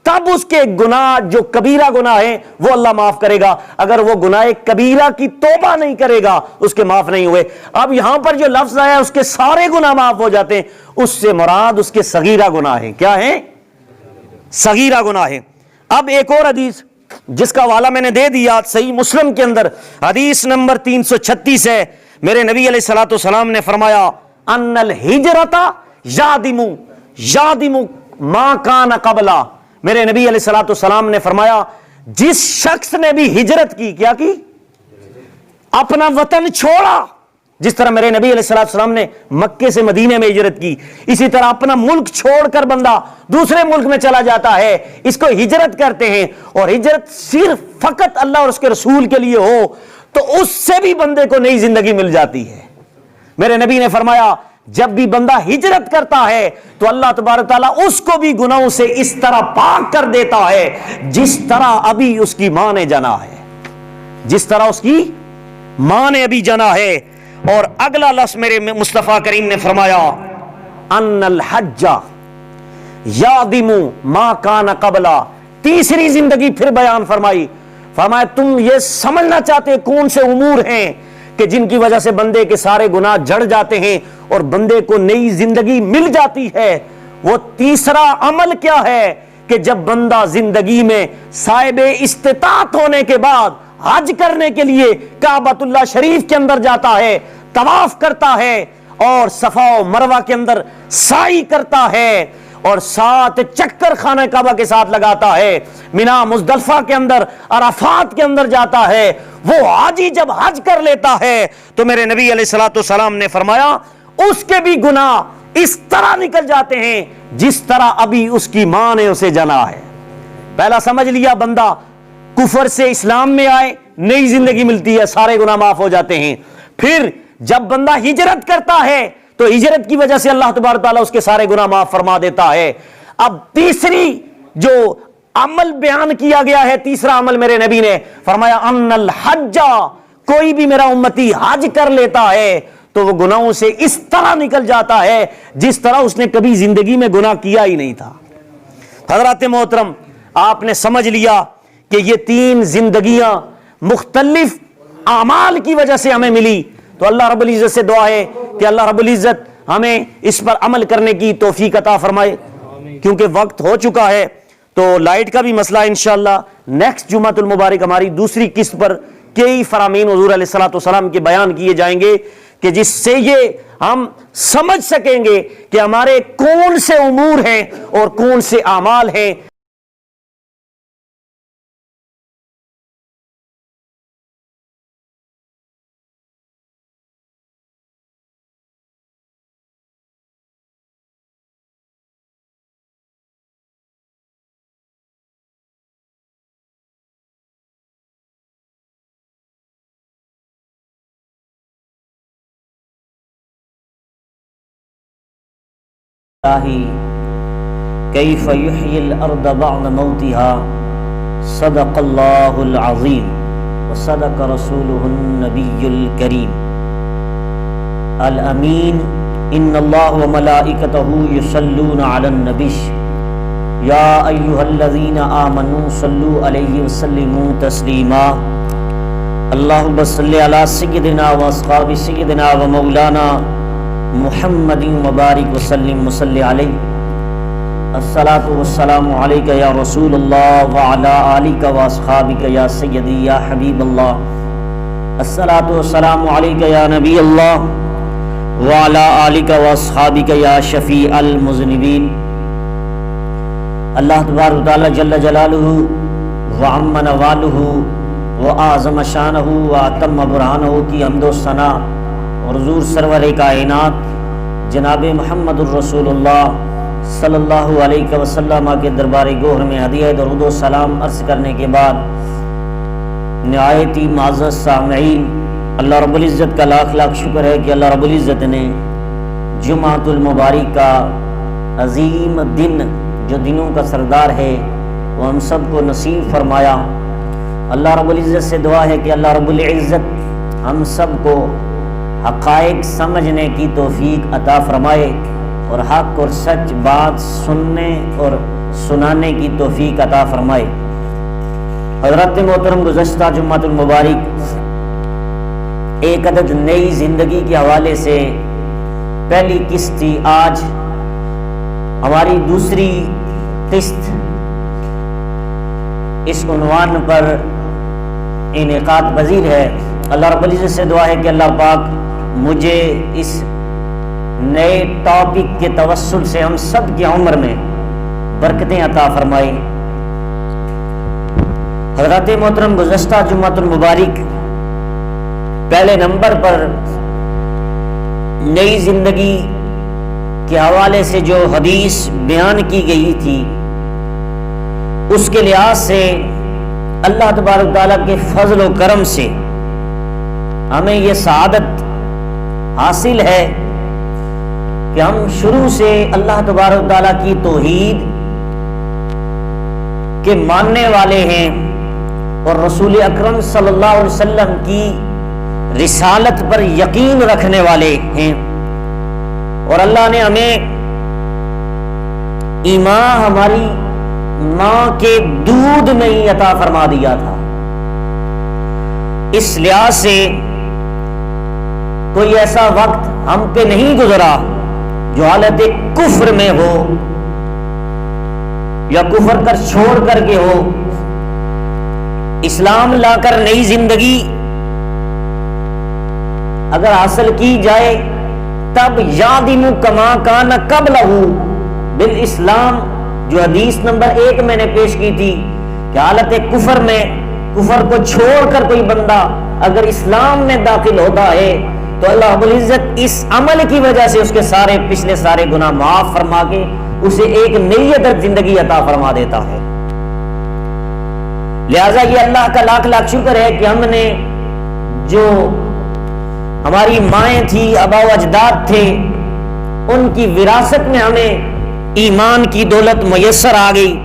تب اس کے گناہ جو کبیرہ گناہ ہیں وہ اللہ معاف کرے گا، اگر وہ گناہ کبیرہ کی توبہ نہیں کرے گا اس کے معاف نہیں ہوئے۔ اب یہاں پر جو لفظ آیا اس کے سارے گناہ معاف ہو جاتے ہیں، اس سے مراد اس کے صغیرہ گناہ ہیں۔ کیا ہیں؟ صغیرہ گناہ ہیں۔ اب ایک اور حدیث جس کا حوالہ میں نے دے دیا صحیح مسلم کے اندر حدیث نمبر 336 ہے، میرے نبی علیہ الصلوۃ والسلام نے فرمایا ان الہجرۃ یادم ما کان قبلہ، میرے نبی علیہ الصلوۃ والسلام نے فرمایا جس شخص نے بھی ہجرت کی، کیا کی؟ اپنا وطن چھوڑا، جس طرح میرے نبی علیہ الصلوۃ والسلام نے مکے سے مدینے میں ہجرت کی، اسی طرح اپنا ملک چھوڑ کر بندہ دوسرے ملک میں چلا جاتا ہے، اس کو ہجرت کہتے ہیں۔ اور ہجرت صرف فقط اللہ اور اس کے رسول کے لیے ہو تو اس سے بھی بندے کو نئی زندگی مل جاتی ہے۔ میرے نبی نے فرمایا جب بھی بندہ ہجرت کرتا ہے تو اللہ تبارک تعالیٰ اس کو بھی گناہوں سے اس طرح پاک کر دیتا ہے جس طرح ابھی اس کی ماں نے جنا ہے، جس طرح اس کی ماں نے ابھی جنا ہے۔ اور اگلا لفظ میرے مصطفیٰ کریم نے فرمایا ان الحج یادم ما کان قبلہ، تیسری زندگی پھر بیان فرمائی، فرمایا تم یہ سمجھنا چاہتے کون سے امور ہیں کہ جن کی وجہ سے بندے کے سارے گناہ جڑ جاتے ہیں اور بندے کو نئی زندگی مل جاتی ہے؟ وہ تیسرا عمل کیا ہے کہ جب بندہ زندگی میں صاحب استطاعت ہونے کے بعد حج کرنے کے لیے کعبۃ اللہ شریف کے اندر جاتا ہے، طواف کرتا ہے اور صفا و مروہ کے اندر سعی کرتا ہے اور 7 چکر خانہ کعبہ کے ساتھ لگاتا ہے، مینا مزدلفہ کے اندر عرفات کے اندر جاتا ہے، وہ حاجی جب حج کر لیتا ہے تو میرے نبی علیہ الصلوۃ والسلام نے فرمایا اس کے بھی گناہ اس طرح نکل جاتے ہیں جس طرح ابھی اس کی ماں نے اسے جنا ہے۔ پہلا سمجھ لیا بندہ کفر سے اسلام میں آئے نئی زندگی ملتی ہے، سارے گناہ معاف ہو جاتے ہیں۔ پھر جب بندہ ہجرت کرتا ہے تو ہجرت کی وجہ سے اللہ تبارک تعالیٰ اس کے سارے گناہ معاف فرما دیتا ہے۔ اب تیسری جو عمل بیان کیا گیا ہے، تیسرا عمل میرے نبی نے فرمایا ان الحج، کوئی بھی میرا امتی حج کر لیتا ہے تو وہ گناہوں سے اس طرح نکل جاتا ہے جس طرح اس نے کبھی زندگی میں گناہ کیا ہی نہیں تھا۔ حضرات محترم، آپ نے سمجھ لیا کہ یہ 3 زندگیاں مختلف اعمال کی وجہ سے ہمیں ملی، تو اللہ رب العزت سے دعا ہے کہ اللہ رب العزت ہمیں اس پر عمل کرنے کی توفیق عطا فرمائے۔ کیونکہ وقت ہو چکا ہے تو لائٹ کا بھی مسئلہ انشاءاللہ نیکسٹ جمعۃ المبارک ہماری دوسری قسط پر کئی فرامین حضور علیہ الصلوۃ والسلام کے بیان کیے جائیں گے کہ جس سے یہ ہم سمجھ سکیں گے کہ ہمارے کون سے امور ہیں اور کون سے اعمال ہیں. کیف یحیی الارض بعد موتها صدق اللہ العظیم وصدق رسولہ النبی الکریم الامین. ان اللہ وملائکتہ یصلون علی النبی یا ایہا الذین آمنوا صلوا علیہ وسلموا تسلیما. اللہم صلی علی سیدنا و اصحاب سیدنا و مولانا محمد مبارک وسلم وصلی علیہ. الصلاۃ والسلام علیک یا رسول اللہ وعلی آلک و اصحابک یا سیدی یا حبیب اللہ. الصلاۃ والسلام علیک یا نبی اللہ وعلی آلک و اصحابک یا شفیع المذنبین. اللہ تبارک تعالی جل جلالہ وعم نوالہ واعظم شانہ واتم برہانہ کی حمد و ثنا اور حضور سرور کائنات جناب محمد الرسول اللہ صلی اللہ علیہ وسلم کے دربار گوہر میں ہدیہ درود و سلام عرض کرنے کے بعد نہایت ہی معزز سامعین، اللہ رب العزت کا لاکھ لاکھ شکر ہے کہ اللہ رب العزت نے جمعۃ المبارک کا عظیم دن جو دنوں کا سردار ہے وہ ہم سب کو نصیب فرمایا. اللہ رب العزت سے دعا ہے کہ اللہ رب العزت ہم سب کو حقائق سمجھنے کی توفیق عطا فرمائے اور حق اور سچ بات سننے اور سنانے کی توفیق عطا فرمائے. حضرت محترم گزشتہ جمعۃ المبارک ایک عدد نئی زندگی کے حوالے سے پہلی قسط تھی. آج ہماری دوسری قسط اس عنوان پر انعقاد پذیر ہے. اللہ رب العزت سے دعا ہے کہ اللہ پاک مجھے اس نئے ٹاپک کے توسل سے ہم سب کی عمر میں برکتیں عطا فرمائے. حضرت محترم گزشتہ جمعۃ المبارک پہلے نمبر پر نئی زندگی کے حوالے سے جو حدیث بیان کی گئی تھی اس کے لحاظ سے اللہ تبارک تعالیٰ کے فضل و کرم سے ہمیں یہ سعادت حاصل ہے کہ ہم شروع سے اللہ تبارک تعالیٰ کی توحید کے ماننے والے ہیں اور رسول اکرم صلی اللہ علیہ وسلم کی رسالت پر یقین رکھنے والے ہیں. اور اللہ نے ہمیں ایمان ہماری ماں کے دودھ میں ہی عطا فرما دیا تھا. اس لحاظ سے کوئی ایسا وقت ہم پہ نہیں گزرا جو حالت کفر میں ہو یا کفر کر چھوڑ کر کے ہو. اسلام لا کر نئی زندگی اگر حاصل کی جائے تب یادم کما کان قبلہ بالاسلام، جو حدیث نمبر 1 میں نے پیش کی تھی کہ حالت کفر میں کفر کو چھوڑ کر کوئی بندہ اگر اسلام میں داخل ہوتا ہے تو اللہ رب العزت اس عمل کی وجہ سے اس کے سارے پچھلے سارے گناہ معاف فرما کے اسے ایک نئی عدد زندگی عطا فرما دیتا ہے. لہذا یہ اللہ کا لاکھ لاکھ شکر ہے کہ ہم نے جو ہماری مائیں تھی، آبا و اجداد تھے، ان کی وراثت میں ہمیں ایمان کی دولت میسر آ گئی.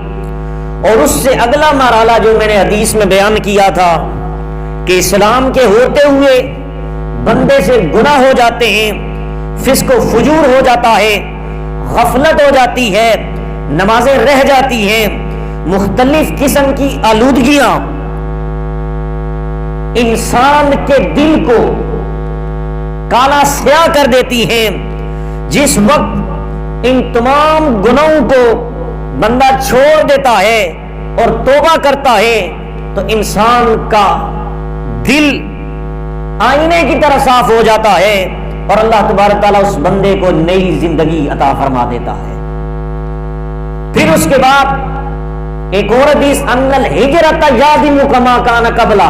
اور اس سے اگلا مرحلہ جو میں نے حدیث میں بیان کیا تھا کہ اسلام کے ہوتے ہوئے بندے سے گناہ ہو جاتے ہیں، فسق و فجور ہو جاتا ہے، غفلت ہو جاتی ہے، نمازیں رہ جاتی ہیں، مختلف قسم کی آلودگیاں انسان کے دل کو کالا سیاہ کر دیتی ہیں. جس وقت ان تمام گناہوں کو بندہ چھوڑ دیتا ہے اور توبہ کرتا ہے تو انسان کا دل آئینے کی طرح صاف ہو جاتا ہے اور اللہ تبارک تعالیٰ اس بندے کو نئی زندگی عطا فرما دیتا ہے۔ پھر اس کے بعد ایک اور حدیث، ان الہجرۃ یادم کما کان قبلہ،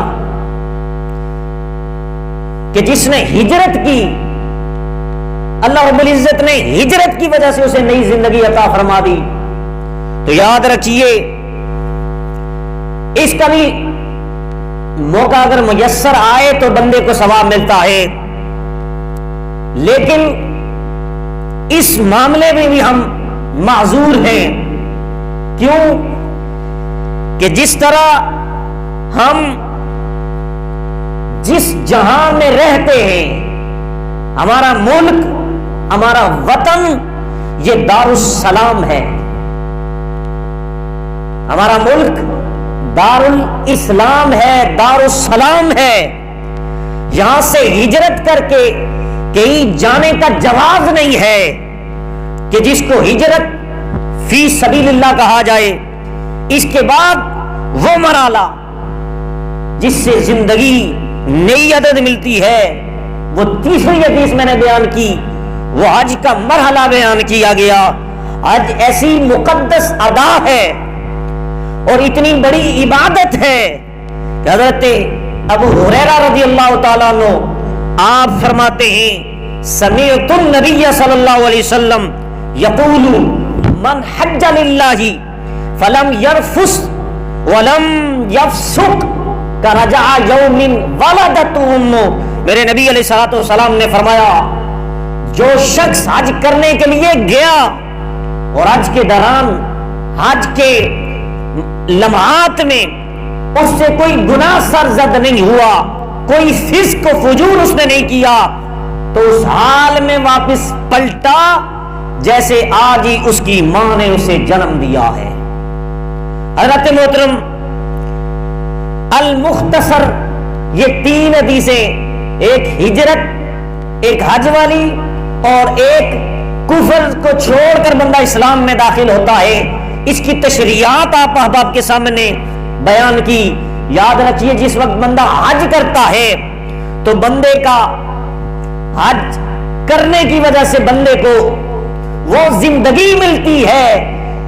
کہ جس نے ہجرت کی اللہ رب العزت نے ہجرت کی وجہ سے اسے نئی زندگی عطا فرما دی۔ تو یاد رکھیے اس کا بھی موقع اگر میسر آئے تو بندے کو ثواب ملتا ہے، لیکن اس معاملے میں بھی ہم معذور ہیں۔ کیوں؟ کہ جس طرح ہم جس جہاں میں رہتے ہیں، ہمارا ملک، ہمارا وطن یہ دار السلام ہے، ہمارا ملک دار الاسلام ہے، دار السلام ہے، یہاں سے ہجرت کر کے کہیں جانے کا جواز نہیں ہے کہ جس کو ہجرت فی سبیل اللہ کہا جائے۔ اس کے بعد وہ مرحلہ جس سے زندگی نئی عدد ملتی ہے، وہ تیسری حدیث میں نے بیان کی، وہ حج کا مرحلہ بیان کیا گیا۔ حج ایسی مقدس ادا ہے اور اتنی بڑی عبادت ہے کہ حضرت ابو ہریرہ رضی اللہ تعالیٰ عنہ آپ فرماتے ہیں، سمعت النبی صلی اللہ علیہ وسلم یقول من حج للہ فلم یرفث ولم یفسق کرجع یوم ولدته امہ۔ میرے نبی علیہ الصلوۃ والسلام نے فرمایا، جو شخص حج کرنے کے لیے گیا اور حج کے دوران، حج کے لمحات میں اس سے کوئی گناہ سرزد نہیں ہوا، کوئی فسق و فجور اس نے نہیں کیا، تو اس حال میں واپس پلٹا جیسے آج ہی اس کی ماں نے اسے جنم دیا ہے۔ حضرت محترم، المختصر یہ تین حدیثیں، ایک ہجرت، ایک حج والی اور ایک کفر کو چھوڑ کر بندہ اسلام میں داخل ہوتا ہے، اس کی تشریحات آپ احباب کے سامنے بیان کی۔ یاد رکھیے جس وقت بندہ حج کرتا ہے تو بندے کا حج کرنے کی وجہ سے بندے کو وہ زندگی ملتی ہے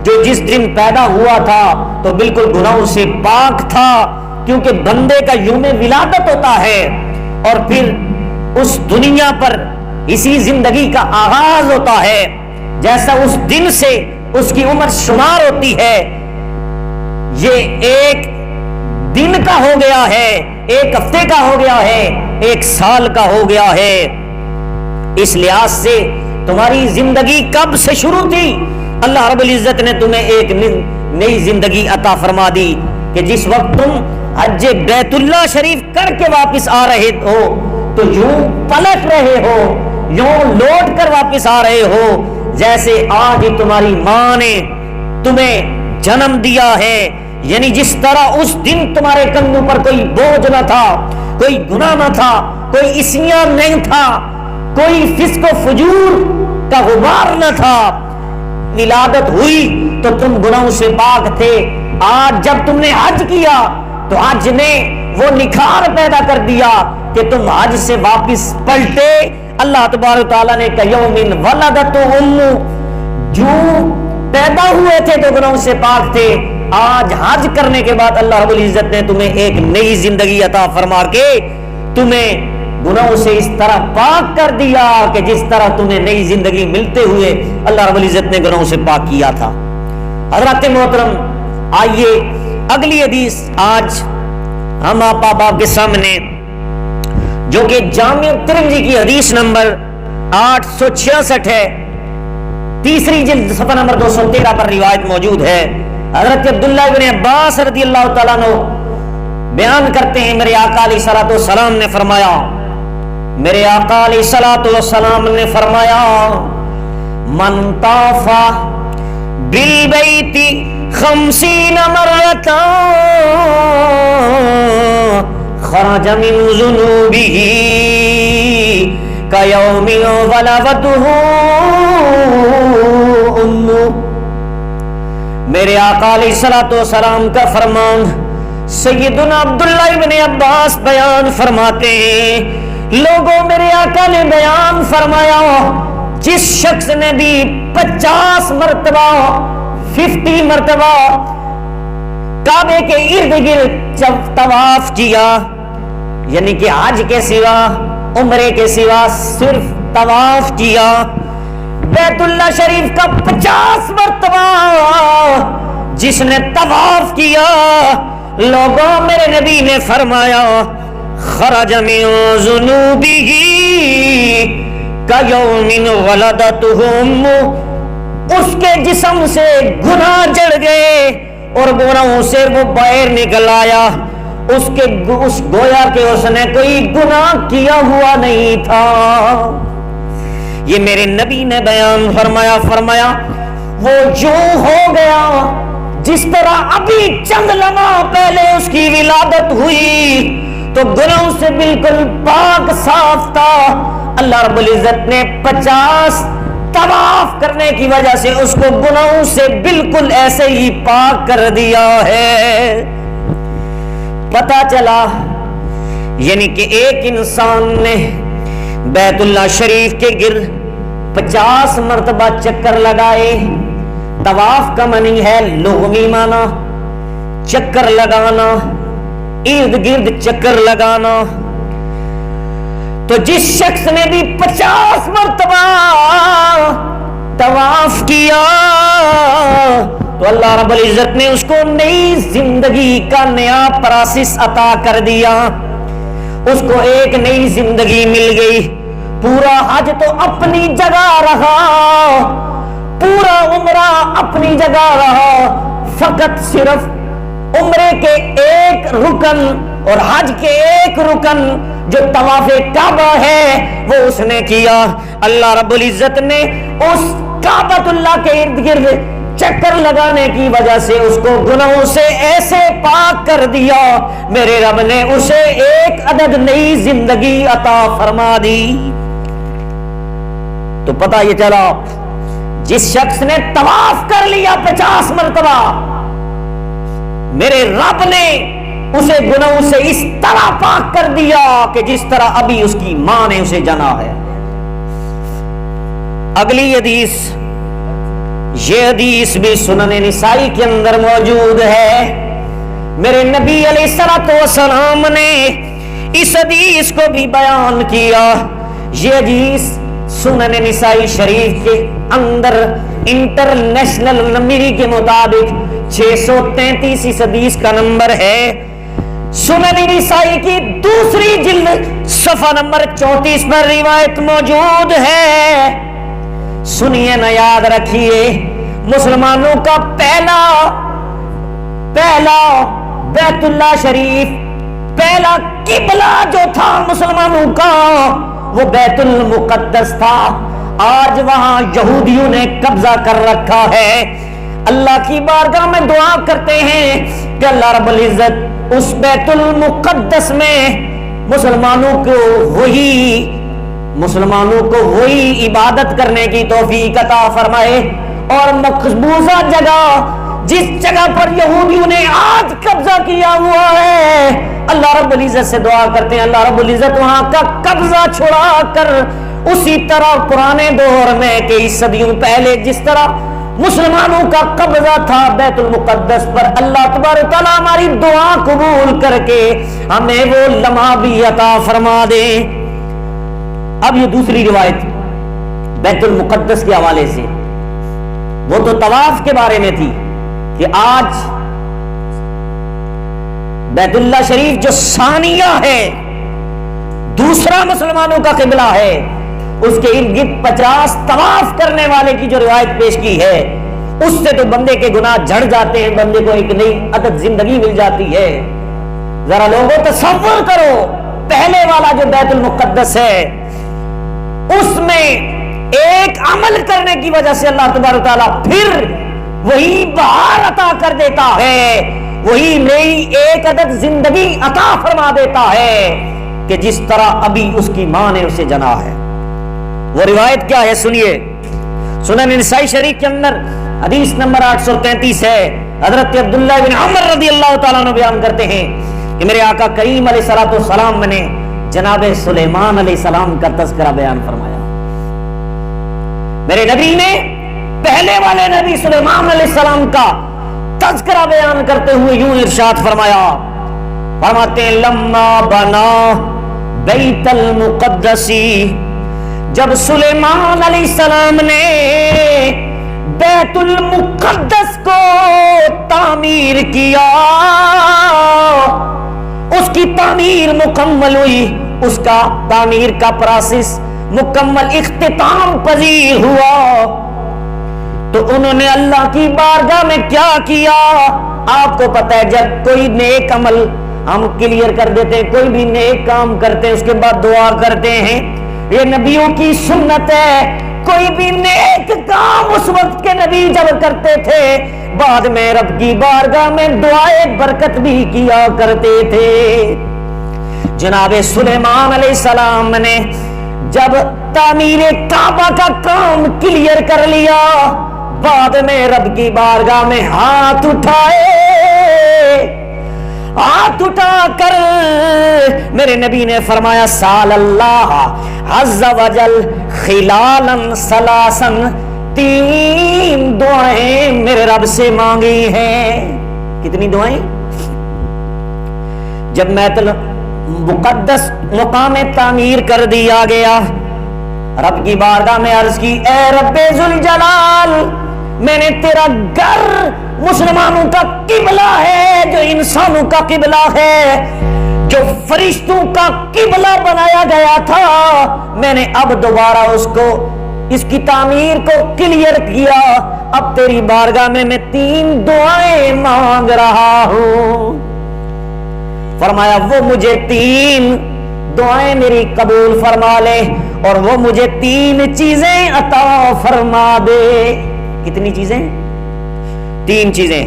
جو جس دن پیدا ہوا تھا تو بالکل گناہوں سے پاک تھا، کیونکہ بندے کا یوم ولادت ہوتا ہے اور پھر اس دنیا پر اسی زندگی کا آغاز ہوتا ہے۔ جیسا اس دن سے اس کی عمر شمار ہوتی ہے، یہ ایک دن کا ہو گیا ہے، ایک ہفتے کا ہو گیا ہے، ایک سال کا ہو گیا ہے۔ اس لحاظ سے تمہاری زندگی کب سے شروع تھی؟ اللہ رب العزت نے تمہیں ایک نئی زندگی عطا فرما دی کہ جس وقت تم حج بیت اللہ شریف کر کے واپس آ رہے ہو تو یوں پلٹ رہے ہو، یوں لوٹ کر واپس آ رہے ہو جیسے آج ہی تمہاری ماں نے تمہیں جنم دیا ہے۔ یعنی جس طرح اس دن تمہارے کندھوں پر کوئی بوجھ نہ تھا، کوئی گناہ نہ تھا، کوئی عصیاں نہیں تھا، کوئی فسق و فجور کا غبار نہ تھا، ولادت ہوئی تو تم گناہوں سے پاک تھے۔ آج جب تم نے حج کیا تو حج نے وہ نکھار پیدا کر دیا کہ تم حج سے واپس پلٹے۔ اللہ تبارک تعالیٰ نے کہ یوم ولدت امہ، جو پیدا ہوئے تھے تو گناہوں سے پاک تھے، آج حج کرنے کے بعد اللہ رب العزت نے تمہیں ایک نئی زندگی عطا فرما کے تمہیں گناہوں سے اس طرح پاک کر دیا کہ جس طرح تمہیں نئی زندگی ملتے ہوئے اللہ رب العزت نے گناہوں سے پاک کیا تھا۔ حضرات محترم، آئیے اگلی حدیث آج ہم آپ کے سامنے، جو کہ جامع ترمذی کی حدیث نمبر 866 ہے، تیسری جلد صفحہ نمبر 213 پر روایت موجود ہے۔ حضرت عبداللہ بن عباس رضی اللہ تعالیٰ عنہ بیان کرتے ہیں، میرے آقا علیہ الصلوۃ والسلام نے فرمایا، میرے آقا علیہ الصلوۃ والسلام نے فرمایا، من طاف بالبیت 50 مرة خرج من ذنوبه كيوم ولدته امه۔ میرے آقا علیہ الصلوۃ والسلام کا فرمان سیدنا عبداللہ ابن عباس بیان فرماتے ہیں، لوگوں میرے آقا نے بیان فرمایا جس شخص نے بھی 50 مرتبہ 50 مرتبہ کعبے کے ارد گرد جب طواف کیا، یعنی کہ حج کے سوا عمرے کے سوا صرف طواف کیا، بیت اللہ شریف کا 50 مرتبہ جس نے طواف کیا، لوگوں میرے نبی نے فرمایا خرج من ذنوبہ کیوم ولدتہ امہ، اس کے جسم سے گناہ جڑ گئے اور گناہوں سے وہ باہر نکل آیا، اس گویا کہ اس نے کوئی گناہ کیا ہوا نہیں تھا۔ یہ میرے نبی نے بیان فرمایا وہ یوں ہو گیا جس طرح ابھی چند لمحہ پہلے اس کی ولادت ہوئی تو گناہوں سے بالکل پاک صاف تھا، اللہ رب العزت نے 50 طواف کرنے کی وجہ سے اس کو گناہوں سے بالکل ایسے ہی پاک کر دیا ہے۔ پتہ چلا یعنی کہ ایک انسان نے بیت اللہ شریف کے گرد 50 مرتبہ چکر لگائے، طواف کا معنی ہے لغوی معنی چکر لگانا، ارد گرد چکر لگانا، تو جس شخص نے بھی 50 مرتبہ طواف کیا تو اللہ رب العزت نے اس کو نئی زندگی کا نیا پراسس عطا کر دیا، اس کو ایک نئی زندگی مل گئی۔ پورا حج تو اپنی جگہ رہا، پورا عمرہ اپنی جگہ رہا، فقط صرف عمرے کے ایک رکن اور حج کے ایک رکن جو طواف کعبہ ہے وہ اس نے کیا۔ اللہ رب العزت نے اس کعبۃ اللہ کے ارد گرد چکر لگانے کی وجہ سے اس کو گناہوں سے ایسے پاک کر دیا، میرے رب نے اسے ایک عدد نئی زندگی عطا فرما دی۔ تو پتہ یہ چلا جس شخص نے طواف کر لیا 50 مرتبہ، میرے رب نے اسے گناہوں سے اس طرح پاک کر دیا کہ جس طرح ابھی اس کی ماں نے اسے جنا ہے۔ اگلی حدیث، یہ حدیث بھی سنن نسائی کے اندر موجود ہے، میرے نبی علیہ الصلوۃ والسلام نے اس حدیث کو بھی بیان کیا۔ یہ حدیث سنن نسائی شریف کے اندر انٹرنیشنل نمبر کے مطابق 633 اس حدیث کا نمبر ہے۔ سنن نسائی کی دوسری جلد صفحہ نمبر 34 پر روایت موجود ہے۔ سنیے نہ، یاد رکھیے، مسلمانوں کا پہلا بیت اللہ شریف، پہلا قبلہ جو تھا مسلمانوں کا وہ بیت المقدس تھا۔ آج وہاں یہودیوں نے قبضہ کر رکھا ہے۔ اللہ کی بارگاہ میں دعا کرتے ہیں کہ اللہ رب العزت اس بیت المقدس میں مسلمانوں کو وہی عبادت کرنے کی توفیق عطا فرمائے، اور مقبوضہ جگہ جس جگہ پر یہودیوں نے آج قبضہ کیا ہوا ہے، اللہ رب العزت سے دعا کرتے ہیں اللہ رب العزت وہاں کا قبضہ چھڑا کر اسی طرح پرانے دور میں کئی صدیوں پہلے جس طرح مسلمانوں کا قبضہ تھا بیت المقدس پر، اللہ تبارک تعالیٰ ہماری دعا قبول کر کے ہمیں وہ لمحہ بھی عطا فرما دے۔ اب یہ دوسری روایت بیت المقدس کے حوالے سے، وہ تو طواف کے بارے میں تھی کہ آج بیت اللہ شریف جو ثانیہ ہے، دوسرا مسلمانوں کا قبلہ ہے، اس کے ارد گرد 50 طواف کرنے والے کی جو روایت پیش کی ہے، اس سے تو بندے کے گناہ جھڑ جاتے ہیں، بندے کو ایک نئی عدد زندگی مل جاتی ہے۔ ذرا لوگوں تصور کرو، پہلے والا جو بیت المقدس ہے اس میں ایک عمل کرنے کی وجہ سے اللہ تبارک تعالیٰ پھر وہی بہار عطا کر دیتا ہے، وہی نئی ایک عدد زندگی عطا فرما دیتا ہے کہ جس طرح ابھی اس کی ماں نے اسے جنا ہے۔ وہ روایت کیا ہے سنیے، سنن نسائی شریف کے اندر حدیث نمبر 833 ہے. حضرت عبداللہ بن عمر رضی اللہ تعالیٰ عنہ بیان کرتے ہیں کہ میرے آقا کریم علیہ الصلوۃ والسلام نے جناب سلیمان علیہ السلام کا تذکرہ بیان فرمایا. میرے نبی نے پہلے والے نبی سلیمان علیہ السلام کا تذکرہ بیان کرتے ہوئے یوں ارشاد فرمایا، فرماتے ہیں لما بنا بیت المقدسی، جب سلیمان علیہ السلام نے بیت المقدس کو تعمیر کیا، اس کی تعمیر مکمل ہوئی، اس کا تعمیر کا پروسیس مکمل اختتام پذیر ہوا، تو انہوں نے اللہ کی بارگاہ میں کیا کیا؟ آپ کو پتہ ہے جب کوئی نیک عمل ہم کلیئر کر دیتے ہیں، کوئی بھی نیک کام کرتے ہیں اس کے بعد دعا کرتے ہیں، یہ نبیوں کی سنت ہے. کوئی بھی نیک کام اس وقت کے نبی جب کرتے تھے بعد میں رب کی بارگاہ میں دعائے برکت بھی کیا کرتے تھے. جناب سلیمان علیہ السلام نے جب تعمیر کعبہ کا کام کلیئر کر لیا، بعد میں رب کی بارگاہ میں ہاتھ اٹھائے، ہاتھ اٹھا کر میرے نبی نے فرمایا سال اللہ عز وجل خلالا ثلاثا، 3 دعائیں میرے رب سے مانگی ہیں. کتنی دعائیں؟ جب بیت المقدس مقام تعمیر کر دیا گیا، رب کی بارگاہ میں عرض کی اے رب ذوالجلال، میں نے تیرا گھر مسلمانوں کا قبلہ ہے، جو انسانوں کا قبلہ ہے، جو فرشتوں کا قبلہ بنایا گیا تھا، میں نے اب دوبارہ اس کی تعمیر کو کلیئر کیا، اب تیری بارگاہ میں 3 دعائیں مانگ رہا ہوں. فرمایا وہ مجھے 3 دعائیں میری قبول فرما لے اور وہ مجھے 3 چیزیں عطا فرما دے. کتنی چیزیں؟ 3 چیزیں.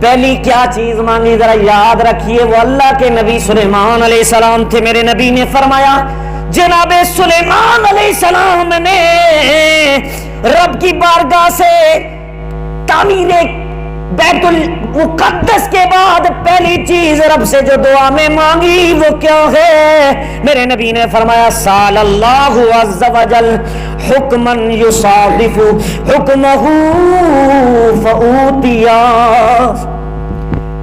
پہلی کیا چیز مانگی ذرا یاد رکھیے، وہ اللہ کے نبی سلیمان علیہ السلام تھے. میرے نبی نے فرمایا جناب سلیمان علیہ السلام نے رب کی بارگاہ سے تعمیر بیت المقدس کے بعد پہلی چیز رب سے جو دعا میں مانگی وہ کیا ہے؟ میرے نبی نے فرمایا سال اللہ عز وجل حکما یصادف حکمہ فاوتیا.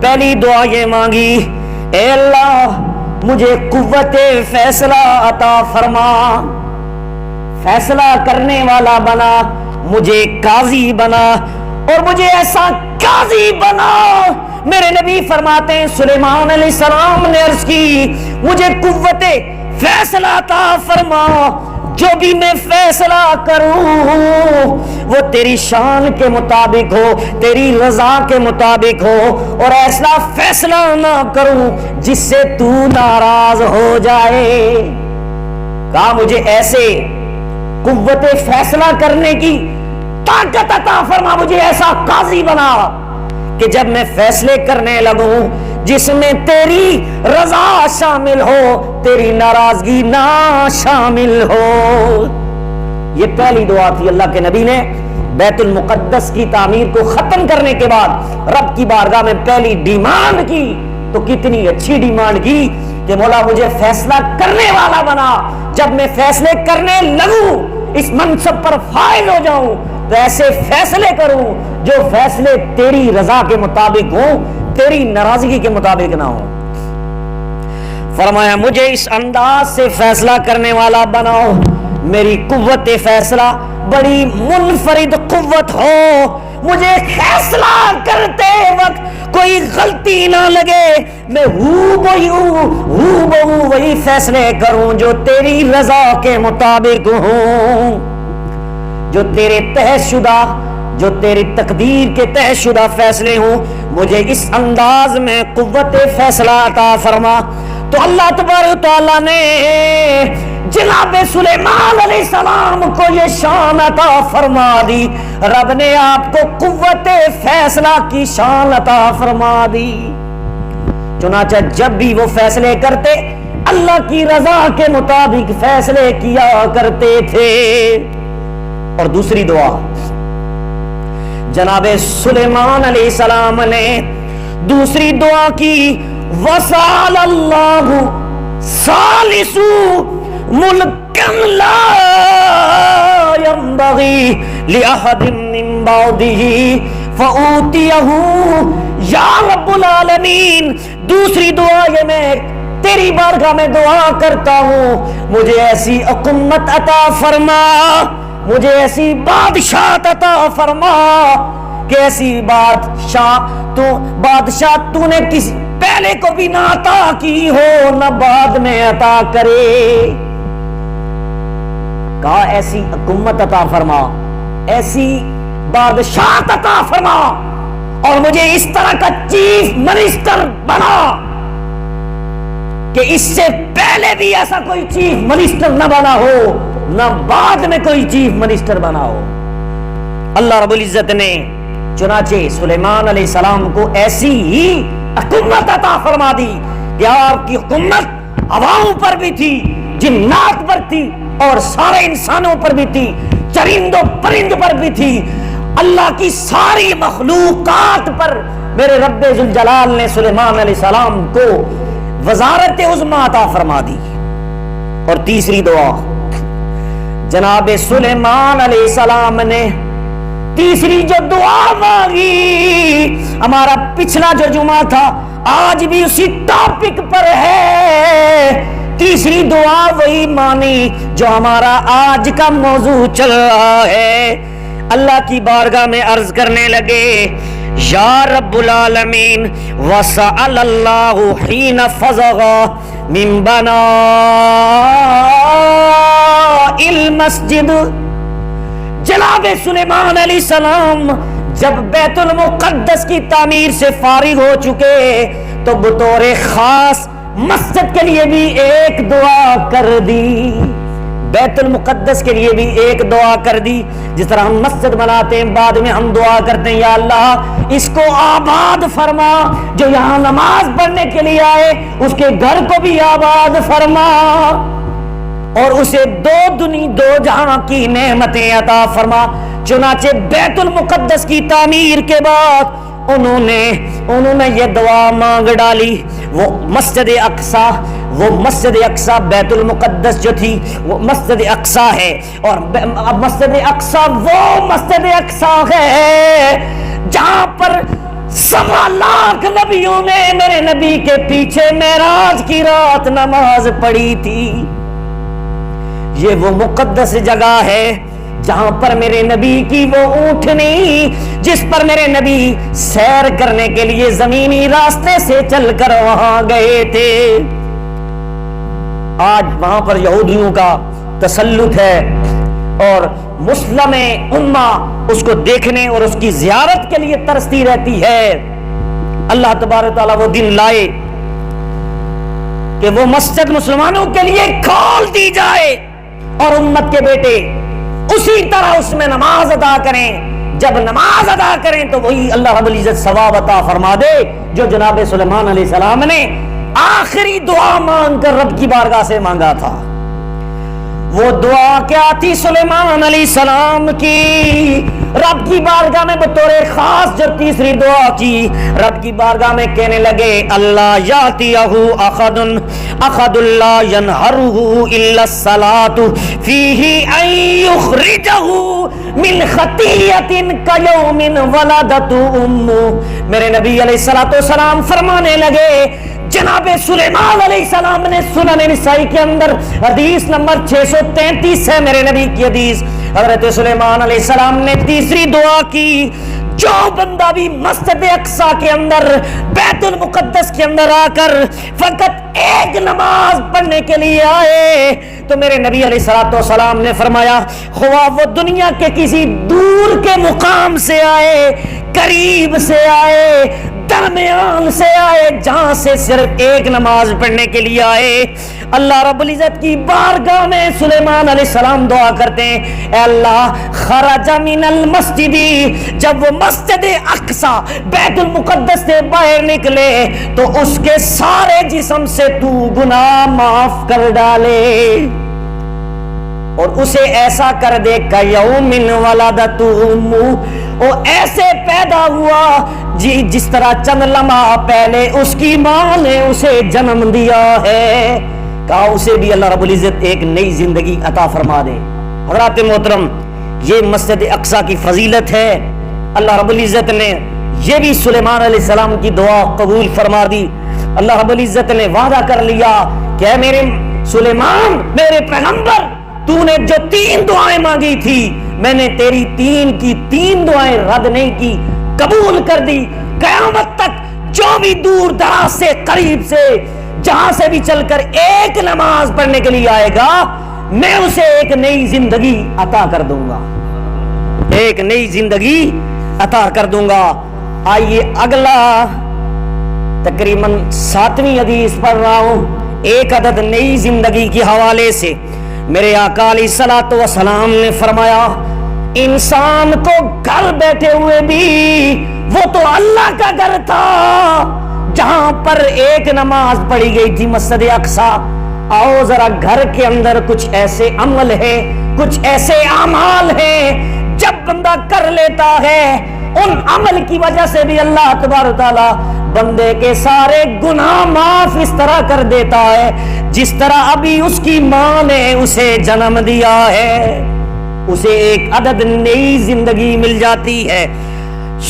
پہلی دعا یہ مانگی اے اللہ مجھے قوت فیصلہ عطا فرما، فیصلہ کرنے والا بنا، مجھے قاضی بنا اور مجھے ایسا قاضی بنا. میرے نبی فرماتے ہیں سلیمان علیہ السلام نے عرض کی مجھے قوت فیصلہ عطا فرما، جو بھی میں فیصلہ کروں وہ تیری شان کے مطابق ہو، تیری رضا کے مطابق ہو، اور ایسا فیصلہ نہ کروں جس سے تو ناراض ہو جائے. کہا مجھے ایسے قوت فیصلہ کرنے کی طاقت عطا فرما، مجھے ایسا قاضی بنا کہ جب میں فیصلے کرنے لگوں جس میں تیری رضا شامل ہو، تیری ناراضگی نہ شامل ہو. یہ پہلی دعا تھی. اللہ کے نبی نے بیت المقدس کی تعمیر کو ختم کرنے کے بعد رب کی بارگاہ میں پہلی ڈیمانڈ کی، تو کتنی اچھی ڈیمانڈ کی کہ مولا مجھے فیصلہ کرنے والا بنا، جب میں فیصلے کرنے لگوں اس منصب پر فائز ہو جاؤں تو ایسے فیصلے کروں جو فیصلے تیری رضا کے مطابق ہوں، تیری ناراضگی کے مطابق نہ ہوں. فرمایا مجھے اس انداز سے فیصلہ کرنے والا بناؤ، میری قوت فیصلہ بڑی منفرد قوت ہو، مجھے فیصلہ کرتے وقت کوئی غلطی نہ لگے، میں وہی فیصلے کروں جو تیری رضا کے مطابق ہوں، جو تیرے طے شدہ، جو تیری تقدیر کے طے شدہ فیصلے ہوں. مجھے اس انداز میں قوت فیصلہ عطا فرما. تو اللہ تبارک و تعالیٰ نے جناب سلیمان علیہ السلام کو یہ شان عطا فرما دی، رب نے آپ کو قوت فیصلہ کی شان عطا فرما دی. چنانچہ جب بھی وہ فیصلے کرتے اللہ کی رضا کے مطابق فیصلے کیا کرتے تھے. اور دوسری دعا جناب سلیمان علیہ السلام نے دوسری دعا کی، وَسَأَلَ اللَّهُ ثَالِثُ مُلْكًا لَا يَنبَغِي لِأَحَدٍ مِّن بَعْدِهِ فَأُوتِيَهُ یا رب العالمین، دوسری دعا یہ میں تیری بارگاہ میں دعا کرتا ہوں، مجھے ایسی حکومت عطا فرما، مجھے ایسی بادشاہت عطا فرما کہ ایسی بادشاہ تو نے کسی پہلے کو بھی نہ عطا کی ہو، نہ بعد میں عطا کرے۔ کہا ایسی حکومت عطا فرما، ایسی بادشاہت عطا فرما، اور مجھے اس طرح کا چیف منسٹر بنا کہ اس سے پہلے بھی ایسا کوئی چیف منسٹر نہ بنا ہو، نہ بعد میں کوئی چیف منسٹر بنا ہو۔ اللہ رب العزت نے چنانچہ سلیمان علیہ السلام کو ایسی ہی حکومت عطا فرما دی کہ آپ کی حکومت عوام پر بھی تھی، جنات پر تھی، اور سارے انسانوں پر بھی تھی، چرند و پرند پر بھی تھی، اللہ کی ساری مخلوقات پر میرے رب ذوالجلال نے سلیمان علیہ السلام کو وزارت عظمی عطا فرما دی۔ اور تیسری دعا جناب سلیمان علیہ السلام نے تیسری جو دعا مانگی، ہمارا پچھلا جو جمعہ تھا آج بھی اسی ٹاپک پر ہے، تیسری دعا وہی مانی جو ہمارا آج کا موضوع چل رہا ہے۔ اللہ کی بارگاہ میں عرض کرنے لگے، یا رب العالمین، وَسَأَلَ اللَّهُ حِينَ فَزَغَ مِن بَنَاءِ الْمَسْجِدِ۔ جناب سلیمان علیہ السلام جب بیت المقدس کی تعمیر سے فارغ ہو چکے تو بطور خاص مسجد کے لیے بھی ایک دعا کر دی، بیت المقدس کے لیے بھی ایک دعا کر دی۔ جس طرح ہم مسجد بناتے ہیں بعد میں ہم دعا کرتے ہیں، یا اللہ اس کو آباد فرما، جو یہاں نماز پڑھنے کے لیے آئے اس کے گھر کو بھی آباد فرما، اور اسے دو جہاں کی نعمتیں عطا فرما۔ چنانچہ بیت المقدس کی تعمیر کے بعد انہوں نے یہ دعا مانگ ڈالی۔ وہ مسجد اقصی بیت المقدس جو تھی وہ مسجد اقصی ہے، اور مسجد اقصی وہ مسجد اقصی ہے جہاں پر 1.25 لاکھ نبیوں نے میرے نبی کے پیچھے معراج کی رات نماز پڑھی تھی۔ یہ وہ مقدس جگہ ہے جہاں پر میرے نبی کی وہ اونٹنی جس پر میرے نبی سیر کرنے کے لیے زمینی راستے سے چل کر وہاں گئے تھے، آج وہاں پر یہودیوں کا تسلط ہے، اور مسلم امہ اس کو دیکھنے اور اس کی زیارت کے لیے ترستی رہتی ہے۔ اللہ تبارک تعالیٰ وہ دن لائے کہ وہ مسجد مسلمانوں کے لیے کھول دی جائے اور امت کے بیٹے اسی طرح اس میں نماز ادا کریں۔ جب نماز ادا کریں تو وہی اللہ رب العزت ثواب عطا فرما دے جو جناب سلیمان علیہ السلام نے آخری دعا مانگ کر رب کی بارگاہ سے مانگا تھا۔ وہ دعا کیا تھی سلیمان علیہ السلام کی؟ رب کی بارگاہ میں بطور خاص جو تیسری دعا کی، رب کی بارگاہ میں کہنے لگے، اللہ یاتیہ احد لا ینہرہ الا الصلاۃ فیہ ان یخرجہ من خطیۃ کیوم ولدت امہ۔ میرے نبی علیہ الصلوۃ والسلام فرمانے لگے، جناب سلیمان علیہ السلام نے سنن نسائی کے اندر حدیث نمبر 633 ہے میرے نبی کی حدیث، حضرت سلیمان علیہ السلام نے تیسری دعا کی، جو بندہ بھی مسجد اقصی کے اندر بیت المقدس کے اندر آ کر فقط ایک نماز پڑھنے کے لیے آئے تو میرے نبی علیہ السلام نے فرمایا، خواہ وہ دنیا کے کسی دور کے مقام سے آئے، قریب سے آئے، درمیان سے آئے، جہاں سے صرف ایک نماز پڑھنے کے لیے آئے، اللہ رب العزت کی بارگاہ میں سلیمان علیہ السلام دعا کرتے ہیں، اے اللہ خرج من المسجد، جب وہ مسجد اقصی بیت المقدس سے باہر نکلے تو اس کے سارے جسم سے تو گناہ معاف کر ڈالے۔ اور اسے ایسا کر دے کیوم ولدت امہ، وہ ایسے پیدا ہوا جس طرح چند لمحہ پہلے اس کی ماں نے اسے جنم دیا ہے. کہا اسے بھی اللہ رب العزت ایک نئی زندگی عطا فرما دے. حضرات محترم، یہ مسجد اقصی کی فضیلت ہے. اللہ رب العزت نے یہ بھی سلیمان علیہ السلام کی دعا قبول فرما دی. اللہ رب العزت نے وعدہ کر لیا کہ اے میرے سلیمان، میرے پیغمبر، تو نے جو 3 دعائیں مانگی تھی میں نے تیری 3 کی 3 دعائیں رد نہیں کی، قبول کر دی. قیامت تک جو بھی دور دراز سے قریب سے جہاں سے بھی چل کر ایک نماز پڑھنے کے لیے آئے گا، میں اسے ایک نئی زندگی عطا کر دوں گا، ایک نئی زندگی عطا کر دوں گا. آئیے اگلا تقریباً 7ویں حدیث پڑھ رہا ہوں، ایک عدد نئی زندگی کے حوالے سے. میرے آقا علیہ الصلوۃ والسلام نے فرمایا انسان کو گھر بیٹھے ہوئے بھی وہ تو اللہ کا گھر تھا جہاں پر ایک نماز پڑھی گئی تھی، مسجد اقصی. آؤ ذرا گھر کے اندر کچھ ایسے عمل ہیں، کچھ ایسے اعمال ہیں جب بندہ کر لیتا ہے ان عمل کی وجہ سے بھی اللہ تبارک تعالی بندے کے سارے گناہ معاف اس طرح کر دیتا ہے جس طرح ابھی اس کی ماں نے اسے جنم دیا ہے، اسے ایک عدد نئی زندگی مل جاتی ہے.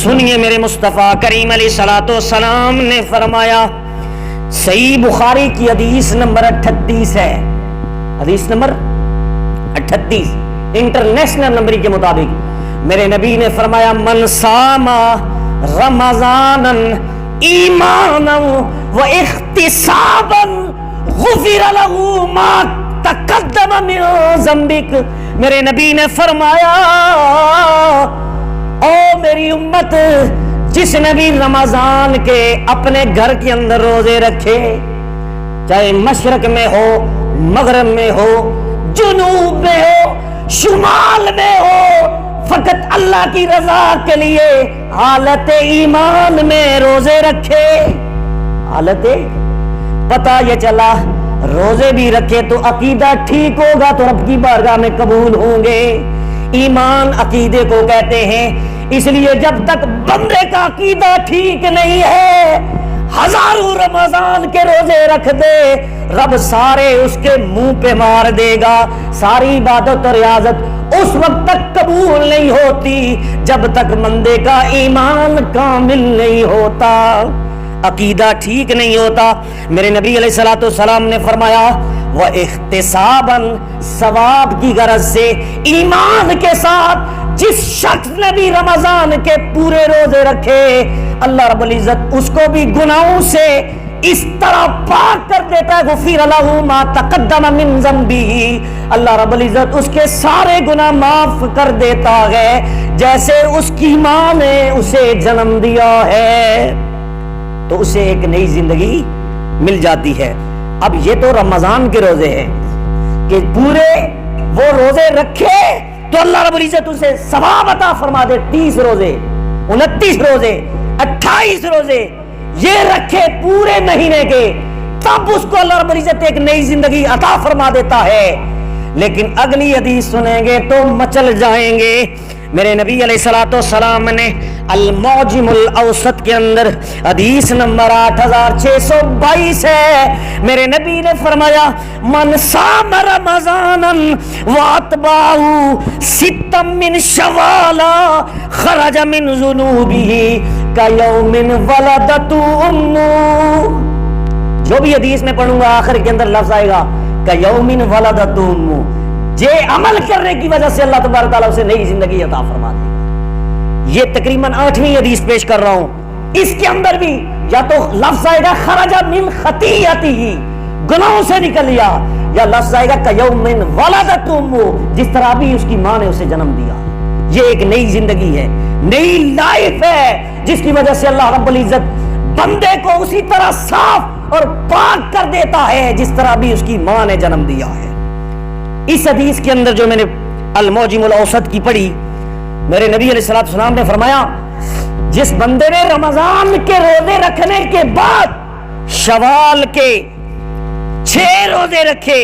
سنیے میرے مصطفیٰ کریم علیہ الصلوۃ والسلام نے فرمایا، صحیح بخاری کی حدیث نمبر 38 ہے، حدیث نمبر 38 انٹرنیشنل نمبر کے مطابق میرے نبی نے فرمایا من صام رمضانا ایمانا و احتسابا غفر له ما تقدم من ذنبک. میرے نبی نے فرمایا او میری امت، جس نے بھی رمضان کے اپنے گھر کے اندر روزے رکھے، چاہے مشرق میں ہو، مغرب میں ہو، جنوب میں ہو، شمال میں ہو، فقط اللہ کی رضا کے لیے حالت ایمان میں روزے رکھے. حالت پتہ یہ چلا روزے بھی رکھے تو عقیدہ ٹھیک ہوگا تو رب کی بارگاہ میں قبول ہوں گے. ایمان عقیدے کو کہتے ہیں، اس لیے جب تک بندے کا عقیدہ ٹھیک نہیں ہے ہزاروں رمضان کے روزے رکھ دے رب سارے اس کے منہ پہ مار دے گا. ساری عبادت اور ریاضت اس وقت تک قبول نہیں ہوتی جب تک بندے کا ایمان کامل نہیں ہوتا، عقیدہ ٹھیک نہیں ہوتا. میرے نبی علیہ الصلوۃ والسلام نے فرمایا وَإِحْتِسَابًا، ثواب کی غرض سے ایمان کے ساتھ جس شخص نے بھی رمضان کے پورے روزے رکھے اللہ رب العزت اس کو بھی گناہوں سے اس طرح پاک کر دیتا ہے، غفر له ما تقدم من ذنبه، اللہ رب العزت اس کے سارے گناہ معاف کر دیتا ہے جیسے اس کی ماں نے اسے جنم دیا ہے، تو اسے ایک نئی زندگی مل جاتی ہے. اب یہ تو رمضان کے روزے ہیں کہ پورے وہ روزے رکھے تو اللہ رب العزت اسے ثواب عطا فرما دے. 30 روزے، 29 روزے، 28 روزے یہ رکھے پورے مہینے کے، تب اس کو اللہ رب العزت ایک نئی زندگی عطا فرما دیتا ہے. لیکن اگلی حدیث سنیں گے تو مچل جائیں گے. میرے نبی علیہ الصلوۃ والسلام نے المعجم الاوسط کے اندر حدیث نمبر 8622 ہے، میرے نبی نے فرمایا من صام رمضانا واتبعه ستا من شوال خرج من ذنوبه كيوم ولدته امه. جو بھی حدیث میں پڑھوں گا آخر کے اندر لفظ آئے گا كيوم ولدته امه، یہ عمل کرنے کی وجہ سے اللہ تبارک تعالیٰ اسے نئی زندگی عطا فرما دے گا. یہ تقریباً 8ویں حدیث پیش کر رہا ہوں، اس کے اندر بھی یا تو لفظ آئے گا خرج من خطیئتہ، گناہوں سے نکل گیا، یا لفظ آئے گا کیوم ولدت امہ، جس طرح بھی اس کی ماں نے اسے جنم دیا. یہ ایک نئی زندگی ہے، نئی لائف ہے جس کی وجہ سے اللہ رب العزت بندے کو اسی طرح صاف اور پاک کر دیتا ہے جس طرح بھی اس کی ماں نے جنم دیا ہے. اس حدیث کے اندر جو میں نے المعجم الاوسط کی پڑھی، میرے نبی علیہ الصلوۃ والسلام نے فرمایا جس بندے نے رمضان کے روزے رکھنے کے بعد شوال کے 6 روزے رکھے،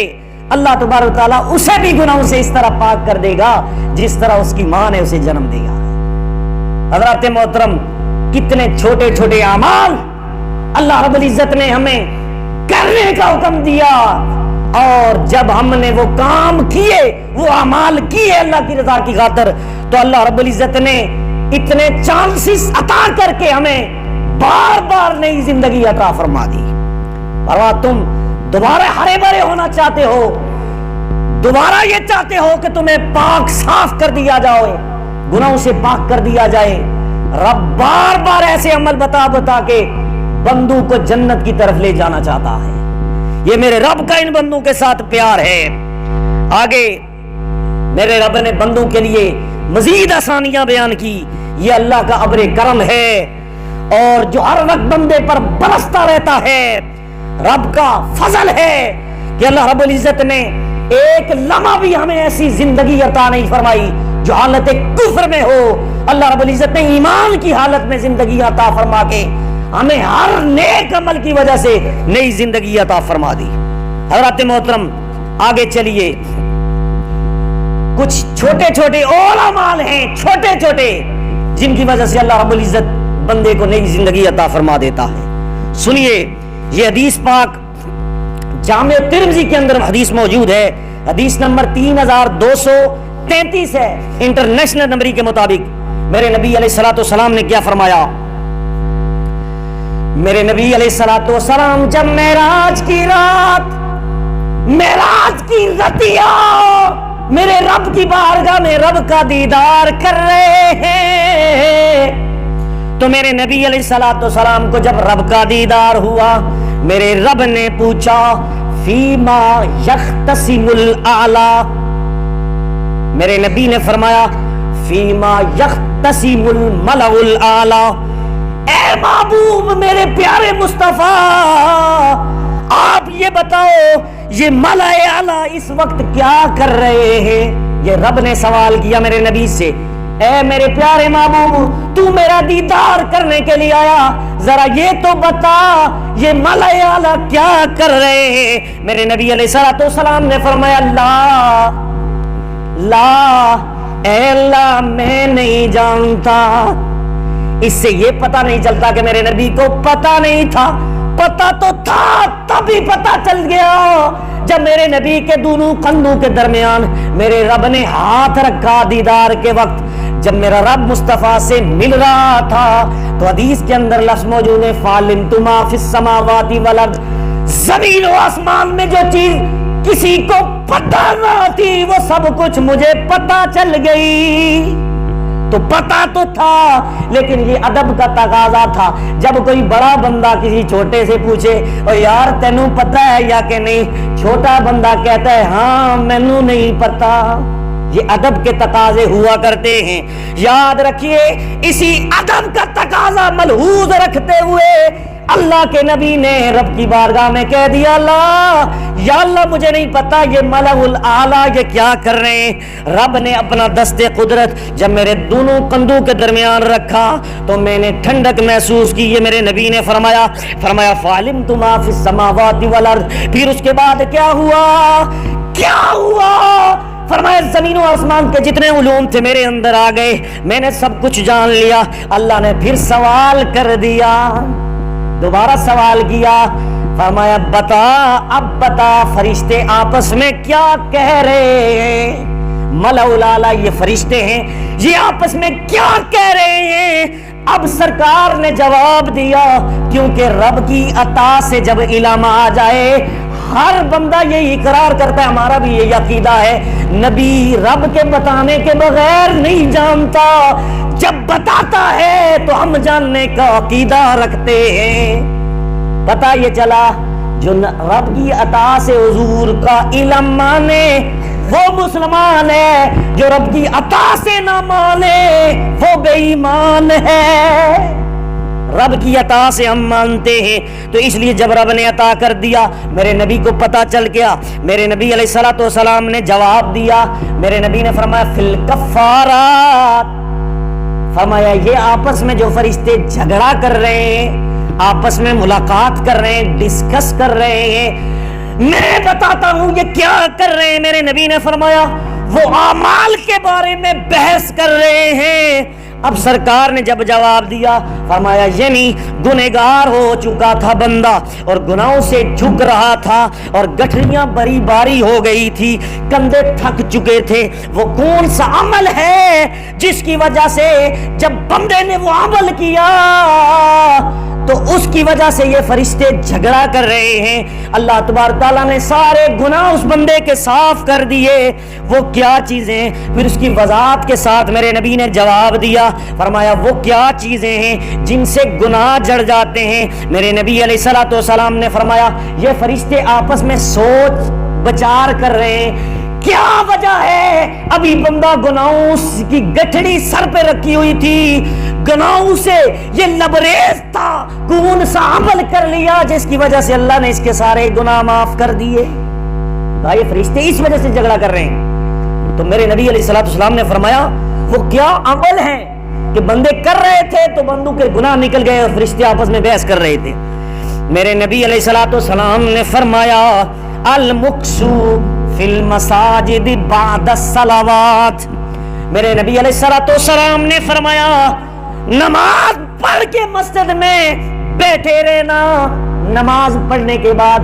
اللہ تبارک و تعالیٰ اسے بھی گناہوں سے اس طرح پاک کر دے گا جس طرح اس کی ماں نے اسے جنم دیا. حضرات محترم، کتنے چھوٹے چھوٹے اعمال اللہ رب العزت نے ہمیں کرنے کا حکم دیا، اور جب ہم نے وہ کام کیے، وہ اعمال کیے اللہ کی رضا کی خاطر، تو اللہ رب العزت نے اتنے چانسز عطا کر کے ہمیں بار بار نئی زندگی عطا فرما دی. اور تم دوبارہ ہرے بھرے ہونا چاہتے ہو، دوبارہ یہ چاہتے ہو کہ تمہیں پاک صاف کر دیا جائے، گناہوں سے پاک کر دیا جائے. رب بار بار ایسے عمل بتا بتا کے بندوں کو جنت کی طرف لے جانا چاہتا ہے. یہ میرے رب کا ان بندوں کے ساتھ پیار ہے. آگے میرے رب نے بندوں کے لیے مزید آسانیاں بیان کی. یہ اللہ کا ابر کرم ہے، اور جو ہر وقت بندے پر برستا رہتا ہے. رب کا فضل ہے کہ اللہ رب العزت نے ایک لمحہ بھی ہمیں ایسی زندگی عطا نہیں فرمائی جو حالت کفر میں ہو. اللہ رب العزت نے ایمان کی حالت میں زندگی عطا فرما کے ہمیں ہر نیک عمل کی وجہ سے نئی زندگی عطا فرما دی. حضرات محترم، آگے چلیے. کچھ چھوٹے چھوٹے اور اعمال ہیں، چھوٹے چھوٹے، جن کی وجہ سے اللہ رب العزت بندے کو نئی زندگی عطا فرما دیتا ہے. سنیے، یہ حدیث پاک جامع ترمذی کے اندر حدیث موجود ہے. حدیث نمبر 3233 ہے انٹرنیشنل نمبری کے مطابق. میرے نبی علیہ الصلوۃ والسلام نے کیا فرمایا؟ میرے نبی علیہ الصلوۃ والسلام جب معراج کی رتیا میرے رب کی بارگاہ میں رب کا دیدار کر رہے ہیں، تو میرے نبی علیہ الصلوۃ والسلام کو جب رب کا دیدار ہوا، میرے رب نے پوچھا فیما یختصم الاعلی. میرے نبی نے فرمایا فیما یختصم الملأ الاعلی. اے محبوب، میرے پیارے مصطفیٰ، آپ یہ بتاؤ یہ ملأ اعلی اس وقت کیا کر رہے ہیں؟ یہ رب نے سوال کیا میرے نبی سے. اے میرے پیارے محبوب، تو میرا دیدار کرنے کے لیے آیا، ذرا یہ تو بتا یہ ملأ اعلی کیا کر رہے ہیں؟ میرے نبی علیہ الصلوۃ والسلام نے فرمایا لا اے اللہ، میں نہیں جانتا. اس سے یہ پتہ نہیں چلتا کہ میرے نبی کو پتہ نہیں تھا. پتہ تو تھا، تبھی پتہ چل گیا جب میرے نبی کے دونوں کندھوں کے درمیان میرے رب نے ہاتھ رکھا دیدار کے وقت. جب میرا رب مصطفیٰ سے مل رہا تھا تو حدیث کے اندر لفظ موجود ہے فَعَلِمْتُ مَا فِي السَّمَاوَاتِ وَالْأَرْضِ. زمین و آسمان میں جو چیز کسی کو پتہ نہ تھی وہ سب کچھ مجھے پتہ چل گئی. تو پتہ تو تھا، لیکن یہ ادب کا تقاضا تھا. جب کوئی بڑا بندہ کسی چھوٹے سے پوچھے او یار تینوں پتہ ہے یا کہ نہیں، چھوٹا بندہ کہتا ہے ہاں مینوں نہیں پتہ. یہ ادب کے تقاضے ہوا کرتے ہیں. یاد رکھیے، اسی ادب کا تقاضا ملحوظ رکھتے ہوئے اللہ کے نبی نے رب کی بارگاہ میں کہہ دیا یا اللہ مجھے نہیں پتا یہ ملأ الاعلی یہ کیا کر رہے ہیں. رب نے اپنا دست قدرت جب میرے دونوں کندھوں کے درمیان رکھا تو میں نے ٹھنڈک محسوس کی. یہ میرے نبی نے فرمایا فَعَلِمْتُ مَا فِي السَّمَاوَاتِ وَالْأَرْضِ. پھر اس کے بعد کیا ہوا؟ فرمایا زمین و آسمان کے جتنے علوم تھے میرے اندر آ گئے، میں نے سب کچھ جان لیا. اللہ نے پھر سوال کر دیا، دوبارہ سوال کیا. فرمایا اب بتا فرشتے آپس میں کیا کہہ رہے ہیں؟ ملأ الاعلی یہ فرشتے ہیں، یہ آپس میں کیا کہہ رہے ہیں؟ اب سرکار نے جواب دیا، کیونکہ رب کی عطا سے جب علم آ جائے ہر بندہ یہ اقرار کرتا ہے، ہمارا بھی یہ عقیدہ ہے، نبی رب کے بتانے کے بغیر نہیں جانتا، جب بتاتا ہے تو ہم جاننے کا عقیدہ رکھتے ہیں. پتہ یہ چلا جو رب کی عطا سے حضور کا علم مانے وہ مسلمان ہے، جو رب کی عطا سے نہ مانے وہ بے ایمان ہے. رب کی عطا سے ہم مانتے ہیں، تو اس لیے جب رب نے عطا کر دیا میرے نبی کو پتہ چل گیا. میرے نبی علیہ الصلوۃ والسلام نے جواب دیا. میرے نبی نے فرمایا فی الکفارات، فرمایا یہ آپس میں جو فرشتے جھگڑا کر رہے ہیں، آپس میں ملاقات کر رہے ہیں، ڈسکس کر رہے ہیں، میں بتاتا ہوں یہ کیا کر رہے ہیں. میرے نبی نے فرمایا وہ اعمال کے بارے میں بحث کر رہے ہیں. اب سرکار نے جب جواب دیا فرمایا یعنی گنہگار ہو چکا تھا بندہ اور گناہوں سے جھک رہا تھا اور گٹھڑیاں بری باری ہو گئی تھی, کندھے تھک چکے تھے. وہ کون سا عمل ہے جس کی وجہ سے جب بندے نے وہ عمل کیا تو اس کی وجہ سے یہ فرشتے جھگڑا کر رہے ہیں. اللہ تبارک تعالیٰ نے سارے گناہ اس بندے کے صاف کر دیے. وہ کیا چیزیں؟ پھر اس کی وضاحت کے ساتھ میرے نبی نے جواب دیا. فرمایا وہ کیا چیزیں ہیں جن سے گناہ جڑ جاتے ہیں؟ میرے نبی علیہ الصلوۃ والسلام نے فرمایا یہ فرشتے آپس میں سوچ بچار کر رہے ہیں کیا وجہ ہے. ابھی بندہ گناہوں کی گٹھڑی سر پہ رکھی ہوئی تھی, گناہوں سے یہ لبریز تھا, کون سا عمل کر لیا جس کی وجہ سے اللہ نے اس کے سارے گناہ معاف کر دیے. یہ فرشتے اس وجہ سے جھگڑا کر رہے ہیں. تو میرے نبی علیہ الصلوۃ والسلام نے فرمایا وہ کیا عمل ہے کہ بندے کر رہے تھے تو بندوں کے گناہ نکل گئے اور فرشتے آپس میں بحث کر رہے تھے. میرے نبی علیہ الصلوۃ والسلام نے فرمایا المکسو فی المساجد بعد الصلوات. میرے نبی علیہ الصلوۃ والسلام نے فرمایا نماز پڑھ کے مسجد میں بیٹھے رہنا, نماز پڑھنے کے بعد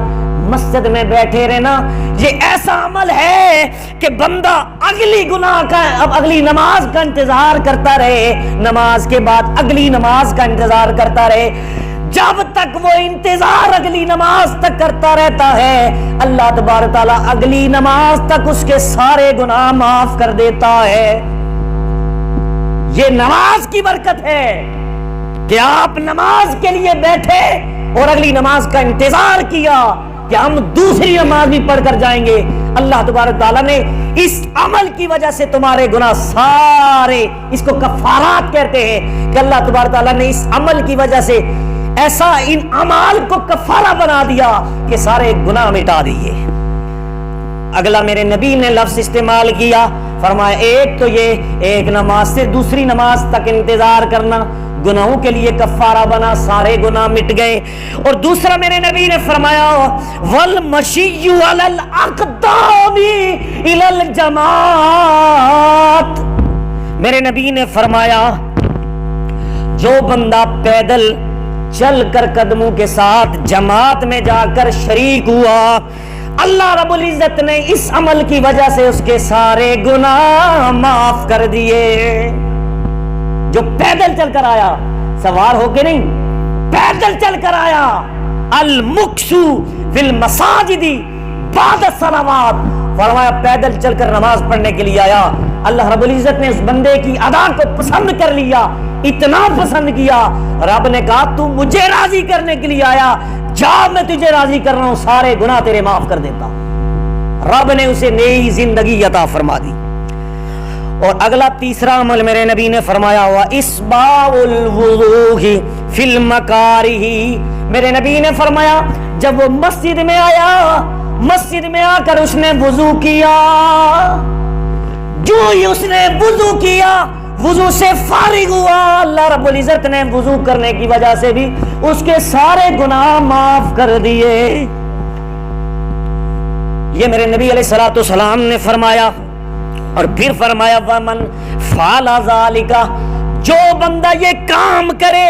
مسجد میں بیٹھے رہنا یہ ایسا عمل ہے کہ بندہ اگلی نماز کا انتظار کرتا رہے, نماز کے بعد اگلی نماز کا انتظار کرتا رہے. جب تک وہ انتظار اگلی نماز تک کرتا رہتا ہے اللہ تبارک تعالیٰ اگلی نماز تک اس کے سارے گناہ معاف کر دیتا ہے. یہ نماز کی برکت ہے کہ آپ نماز کے لیے بیٹھے اور اگلی نماز کا انتظار کیا کہ ہم دوسری نماز بھی پڑھ کر جائیں گے. اللہ تبارک تعالیٰ نے اس عمل کی وجہ سے تمہارے گناہ سارے, اس کو کفارات کہتے ہیں کہ اللہ تبارک تعالیٰ نے اس عمل کی وجہ سے ایسا ان اعمال کو کفارہ بنا دیا کہ سارے گناہ مٹا دیے. اگلا میرے نبی نے لفظ استعمال کیا, فرمایا ایک تو یہ ایک نماز سے دوسری نماز تک انتظار کرنا گناہوں کے لیے کفارہ بنا, سارے گناہ مٹ گئے. اور دوسرا میرے نبی نے فرمایا والمشی علی الاقدام الی الجماعت. میرے نبی نے فرمایا جو بندہ پیدل چل کر قدموں کے ساتھ جماعت میں جا کر شریک ہوا اللہ رب العزت نے اس عمل کی وجہ سے اس کے سارے گناہ معاف کر دیے. جو پیدل چل کر آیا, سوار ہو کے نہیں, پیدل چل کر آیا. المکسو فی المساجد بعد الصلوات. فرمایا پیدل چل کر نماز پڑھنے کے لیے آیا, اللہ رب العزت نے اس بندے کی ادا کو پسند کر لیا, اتنا پسند کیا رب نے کہا تو مجھے راضی کرنے کے لیے آیا, جا میں تجھے راضی کر رہا ہوں, سارے گناہ تیرے معاف کر دیتا ہوں. رب نے اسے نئی زندگی عطا فرما دی. اور اگلا تیسرا عمل میرے نبی نے فرمایا ہوا اسباغ الوضوء فی المکارہ. میرے نبی نے فرمایا جب وہ مسجد میں آیا, مسجد میں آ کر اس نے وضو کیا, جو ہی اس نے وضو کیا وضو سے فارغ ہوا اللہ رب العزت نے وضو کرنے کی وجہ سے بھی اس کے سارے گناہ معاف کر دیے. یہ میرے نبی علیہ الصلوۃ والسلام نے فرمایا. اور پھر فرمایا ومن فعل ذالک, جو بندہ یہ کام کرے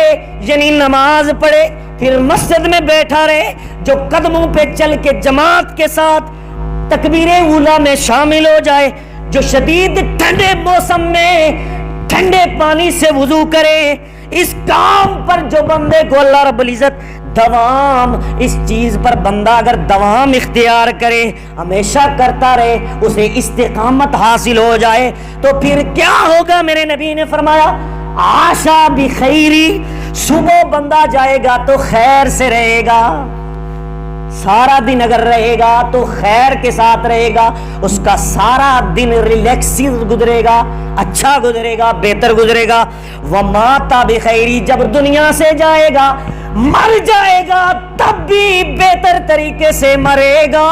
یعنی نماز پڑھے پھر مسجد میں بیٹھا رہے, جو قدموں پہ چل کے جماعت کے ساتھ تکبیر اولیٰ میں شامل ہو جائے, جو شدید ٹھنڈے موسم میں ٹھنڈے پانی سے وضو کرے, اس کام پر جو بندے کو اللہ رب العزت دوام, اس چیز پر بندہ اگر دوام اختیار کرے, ہمیشہ کرتا رہے, اسے استقامت حاصل ہو جائے تو پھر کیا ہوگا؟ میرے نبی نے فرمایا عاشا بخیری, صبح بندہ جائے گا تو خیر سے رہے گا, سارا دن اگر رہے گا تو خیر کے ساتھ رہے گا, اس کا سارا دن ریلیکس گزرے گا, اچھا گزرے گا, بہتر گزرے گا. وماتا بخیری, جب دنیا سے جائے گا مر جائے گا تب بھی بہتر طریقے سے مرے گا,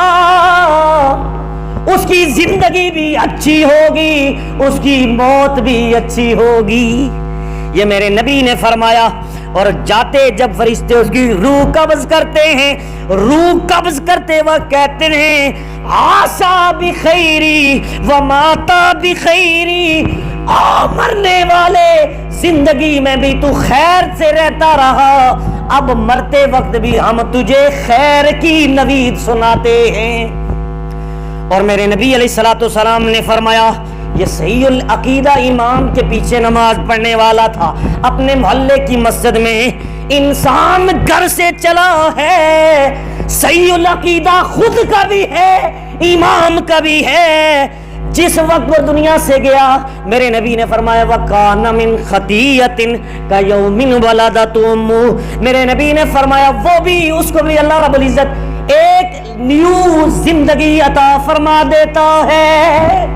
اس کی زندگی بھی اچھی ہوگی, اس کی موت بھی اچھی ہوگی. یہ میرے نبی نے فرمایا. اور جاتے جب فرشتے اس کی روح قبض کرتے ہیں، روح قبض کرتے وقت کہتے ہیں عاشا بخیری وماتا بخیری، مرنے والے زندگی میں بھی تو خیر سے رہتا رہا، اب مرتے وقت بھی ہم تجھے خیر کی نوید سناتے ہیں۔ اور میرے نبی علیہ الصلوۃ والسلام نے فرمایا، یہ صحیح العقیدہ امام کے پیچھے نماز پڑھنے والا تھا، اپنے محلے کی مسجد میں انسان گھر سے چلا ہے، صحیح العقیدہ خود کا بھی ہے امام کا بھی ہے، جس وقت وہ دنیا سے گیا میرے نبی نے فرمایا وَكَانَ مِنْ خَطِيَّةٍ كَيَوْمٍ وَلَدَتْ أُمُّهُ، میرے نبی نے فرمایا وہ بھی، اس کو بھی اللہ رب العزت ایک نیو زندگی عطا فرما دیتا ہے۔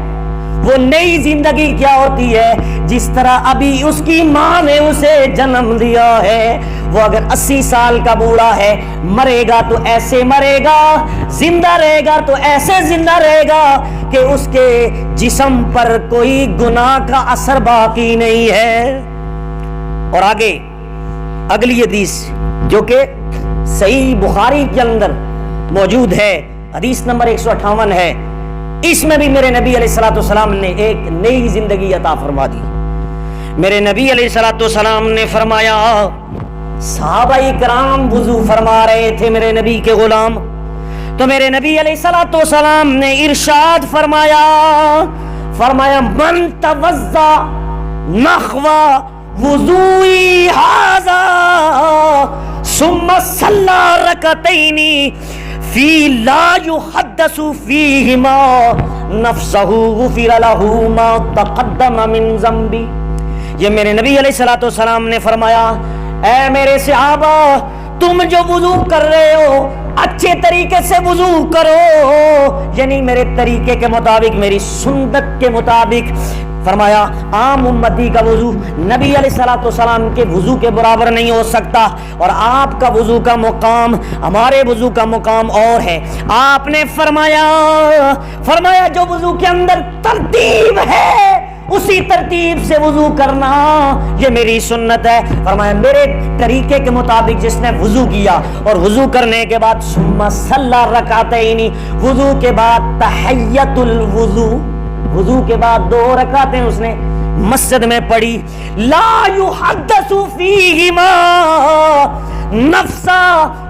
وہ نئی زندگی کیا ہوتی ہے؟ جس طرح ابھی اس کی ماں نے اسے جنم دیا ہے، وہ اگر 80 سال کا بوڑھا ہے، مرے گا تو ایسے مرے گا، زندہ رہے گا تو ایسے زندہ رہے گا کہ اس کے جسم پر کوئی گناہ کا اثر باقی نہیں ہے۔ اور آگے اگلی حدیث جو کہ صحیح بخاری کے اندر موجود ہے، حدیث نمبر 158 ہے، اس میں بھی میرے نبی علیہ الصلوۃ والسلام نے ایک نئی زندگی عطا فرما دی۔ میرے نبی علیہ الصلوۃ والسلام نے فرمایا، صحابہ کرام وضو فرما رہے تھے میرے نبی کے غلام، تو میرے نبی علیہ الصلوۃ والسلام نے ارشاد فرمایا من توضا نحو وضوئی ھذا ثم صلی رکعتین فی لا یحدث فیہما نفسہ غفر لہ ما تقدم من ذنبی۔ یہ میرے نبی علیہ الصلوۃ والسلام نے فرمایا، اے میرے صحابہ تم جو وضو کر رہے ہو اچھے طریقے سے وضو کرو، یعنی میرے طریقے کے مطابق، میری سنت کے مطابق۔ فرمایا عام امتی کا وضو نبی علیہ الصلوۃ والسلام کے وضو کے برابر نہیں ہو سکتا، اور آپ کا وضو کا مقام ہمارے وضو کا مقام اور ہے۔ آپ نے فرمایا جو وضو کے اندر ترتیب ہے اسی ترتیب سے وضو کرنا، یہ میری سنت ہے۔ فرمایا میرے طریقے کے مطابق جس نے وضو کیا، اور وضو کرنے کے بعد ثم صلی رکعتین، وضو کے بعد تحیۃ الوضو، وضو کے بعد 2 رکعتیں اس نے مسجد میں پڑھی، لا یحدث فیہما نفسا،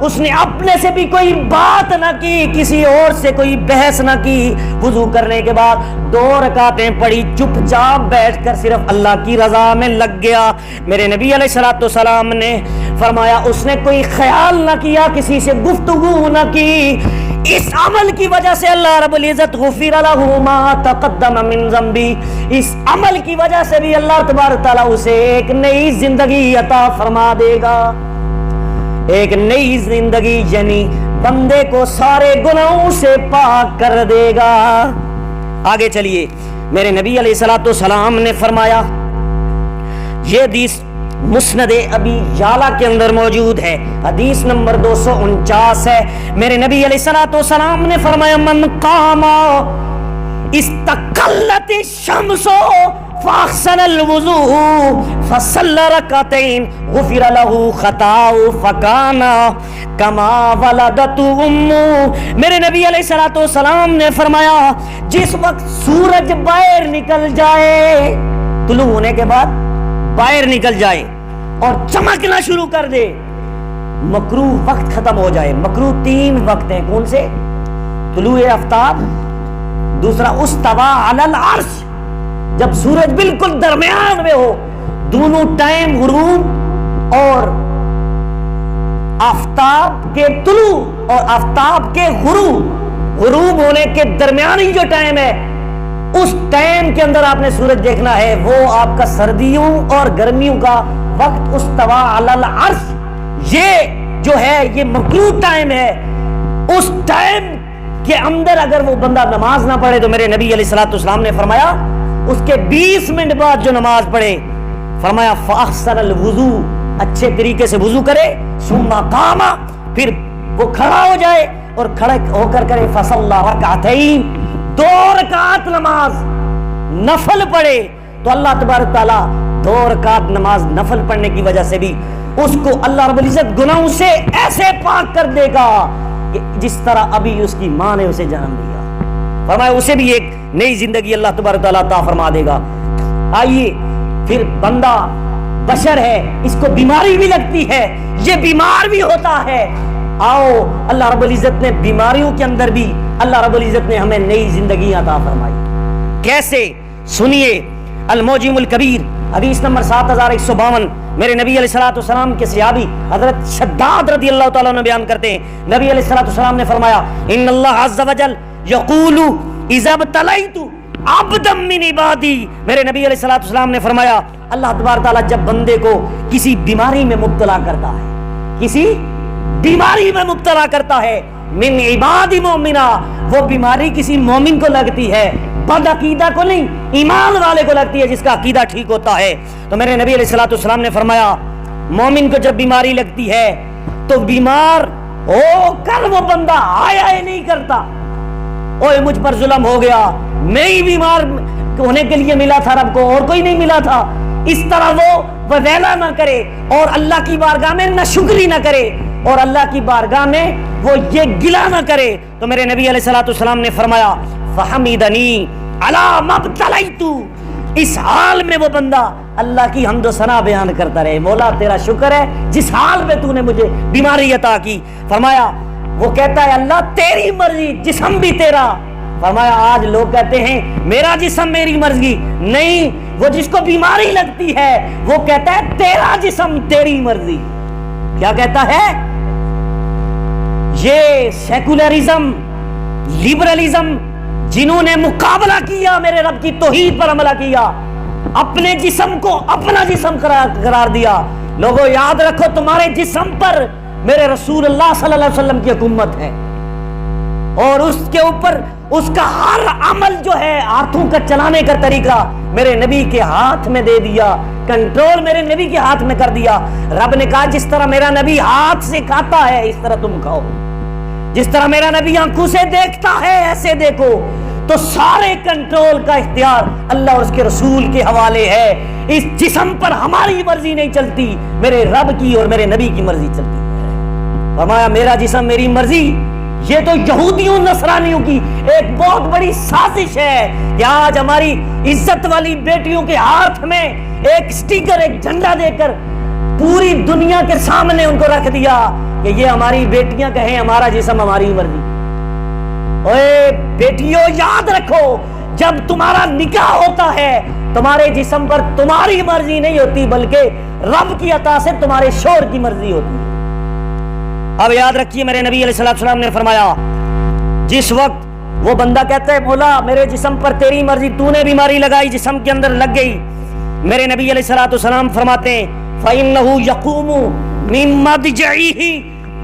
اس نے اپنے سے بھی کوئی بات نہ کی، کسی اور سے کوئی بحث نہ کی، وضو کرنے کے بعد 2 رکعتیں پڑھی، چپ چاپ بیٹھ کر صرف اللہ کی رضا میں لگ گیا۔ میرے نبی علیہ الصلوۃ والسلام نے فرمایا اس نے کوئی خیال نہ کیا، کسی سے گفتگو نہ کی، اس عمل کی وجہ سے اللہ رب العزت غفر لہ ما تقدم من ذنبی، اس عمل کی وجہ سے بھی اللہ تبارک تعالیٰ اسے ایک نئی زندگی عطا فرما دے گا۔ ایک نئی زندگی یعنی بندے کو سارے گناہوں سے پاک کر دے گا۔ آگے چلیے، میرے نبی علیہ الصلوۃ والسلام نے فرمایا، یہ حدیث مسند ابی یعلا کے اندر موجود ہے، حدیث نمبر 249 ہے۔ میرے نبی علیہ الصلوۃ والسلام نے فرمایا من قام استقلت الشمس فاحسن الوضوء فصلى ركعتين غفر له خطاؤه فكان كما ولدته امه۔ میرے نبی علیہ الصلوۃ والسلام نے فرمایا جس وقت سورج باہر نکل جائے، طلوع ہونے کے بعد باہر نکل جائے اور چمکنا شروع کر دے، مکروہ وقت ختم ہو جائے۔ مکروہ 3 وقت ہیں، کون سے؟ طلوع آفتاب، دوسرا استوى علی العرش، جب سورج بالکل درمیان میں ہو، دونوں ٹائم غروب اور آفتاب کے طلوع اور آفتاب کے غروب ہونے کے درمیانی جو ٹائم ہے، اس ٹائم کے اندر آپ نے سورج دیکھنا ہے، وہ آپ کا سردیوں اور گرمیوں کا وقت استوى علی العرش، یہ جو ہے یہ مکروہ ٹائم ہے۔ اس ٹائم کے اندر اگر وہ بندہ نماز نہ پڑھے تو میرے نبی علیہ الصلوۃ والسلام نے فرمایا اس کے 20 منٹ بعد جو نماز پڑھے، فرمایا فاحسن الوضوء، اچھے طریقے سے وضو کرے، ثم قام، پھر وہ کھڑا ہو جائے اور کھڑا ہو کر کرے فصلی رکعتین، 2 رکعت نماز نفل پڑھے، تو اللہ تبارک تعالیٰ 2 رکعت نماز نفل پڑھنے کی وجہ سے بھی اس کو اللہ رب العزت گناہوں سے ایسے پاک کر دے گا کہ جس طرح ابھی اس کی ماں نے اسے جنم دیا. فرمایا اسے بھی ایک نئی زندگی اللہ تبارک تعالیٰ عطا فرما دے گا. آئیے پھر بندہ بشر ہے, اس کو بیماری بھی لگتی ہے, یہ بیمار بھی ہوتا ہے. آؤ اللہ رب العزت نے بیماریوں کے اندر بھی اللہ رب العزت نے ہمیں نئی زندگی عطا فرمائی. کیسے؟ سنیے. الموجم الکبیر حدیث نمبر 7152 میرے نبی علیہ الصلوۃ والسلام کے صحابی حضرت شداد رضی اللہ تعالیٰ عنہ بیان کرتے ہیں, نبی علیہ الصلوۃ والسلام نے فرمایا ان اللہ عز وجل یقول اذا ابتلیت عبدا من عبادی. میرے نبی علیہ الصلوۃ والسلام نے فرمایا اللہ تبارک تعالیٰ جب بندے کو کسی بیماری میں مبتلا کرتا ہے, کسی بیماری میں مبتلا کرتا ہے, من عباد مومنا, وہ بیماری کسی مومن کو لگتی ہے, بد عقیدہ کو نہیں, ایمان والے کو لگتی ہے جس کا عقیدہ ٹھیک ہوتا ہے. تو میرے نبی علیہ الصلوۃ والسلام نے فرمایا مومن کو جب بیماری لگتی ہے تو بیمار ہو کر وہ بندہ آیا ہی نہیں کرتا, اوے مجھ پر ظلم ہو گیا, میں ہی بیمار ہونے کے لیے ملا تھا رب کو, اور کوئی نہیں ملا تھا. اس طرح وہ ویلا نہ کرے اور اللہ کی بارگاہ میں ناشکری نہ کرے اور اللہ کی بارگاہ میں وہ یہ گلہ نہ کرے. تو میرے نبی علیہ الصلوۃ والسلام نے فرمایا فحمدنی علی ما ابتلیت, اس حال میں وہ بندہ اللہ کی حمد و ثنا بیان کرتا رہے, مولا تیرا شکر ہے جس حال میں تو نے مجھے بیماری عطا کی. فرمایا وہ کہتا ہے اللہ تیری مرضی, جسم بھی تیرا. فرمایا آج لوگ کہتے ہیں میرا جسم میری مرضی, نہیں, وہ جس کو بیماری لگتی ہے وہ کہتا ہے تیرا جسم تیری مرضی. کیا کہتا ہے؟ یہ سیکولرزم, لبرلزم, جنہوں نے مقابلہ کیا میرے رب کی توحید پر عمل کیا, اپنے جسم کو اپنا جسم قرار دیا. لوگوں یاد رکھو تمہارے جسم پر میرے رسول اللہ صلی اللہ علیہ وسلم کی حکومت ہے, اور اس کے اوپر اس کا ہر عمل جو ہے ہاتھوں کا چلانے کا طریقہ میرے نبی کے ہاتھ میں دے دیا, کنٹرول میرے نبی کے ہاتھ میں کر دیا. رب نے کہا جس طرح میرا نبی ہاتھ سے کھاتا ہے اس طرح تم کھاؤ, جس طرح میرا نبی آنکھوں سے دیکھتا ہے ایسے دیکھو. تو سارے کنٹرول کا اختیار اللہ اور اس کے رسول کے حوالے ہے. اس جسم پر ہماری مرضی نہیں چلتی, میرے رب کی اور میرے نبی کی مرضی چلتی ہے. فرمایا میرا جسم میری مرضی, یہ تو یہودیوں نصرانیوں کی ایک بہت بڑی سازش ہے کہ آج ہماری عزت والی بیٹیوں کے ہاتھ میں ایک سٹیکر, ایک جھنڈا دے کر پوری دنیا کے سامنے ان کو رکھ دیا کہ یہ ہماری بیٹیاں کہیں ہمارا جسم ہماری مرضی. اوے بیٹیوں یاد رکھو جب تمہارا نکاح ہوتا ہے تمہارے جسم پر تمہاری مرضی نہیں ہوتی بلکہ رب کی عطا سے تمہارے شوہر کی مرضی ہوتی ہے. اب یاد رکھیے میرے نبی علیہ الصلوۃ والسلام نے فرمایا جس وقت وہ بندہ کہتا ہے مولا میرے جسم پر تیری مرضی, تو نے بیماری لگائی جسم کے اندر لگ گئی, میرے نبی علیہ الصلوۃ والسلام فرماتے ہیں فَإِنَّهُ يَقُومُ مِن مَّضْجِعِهِ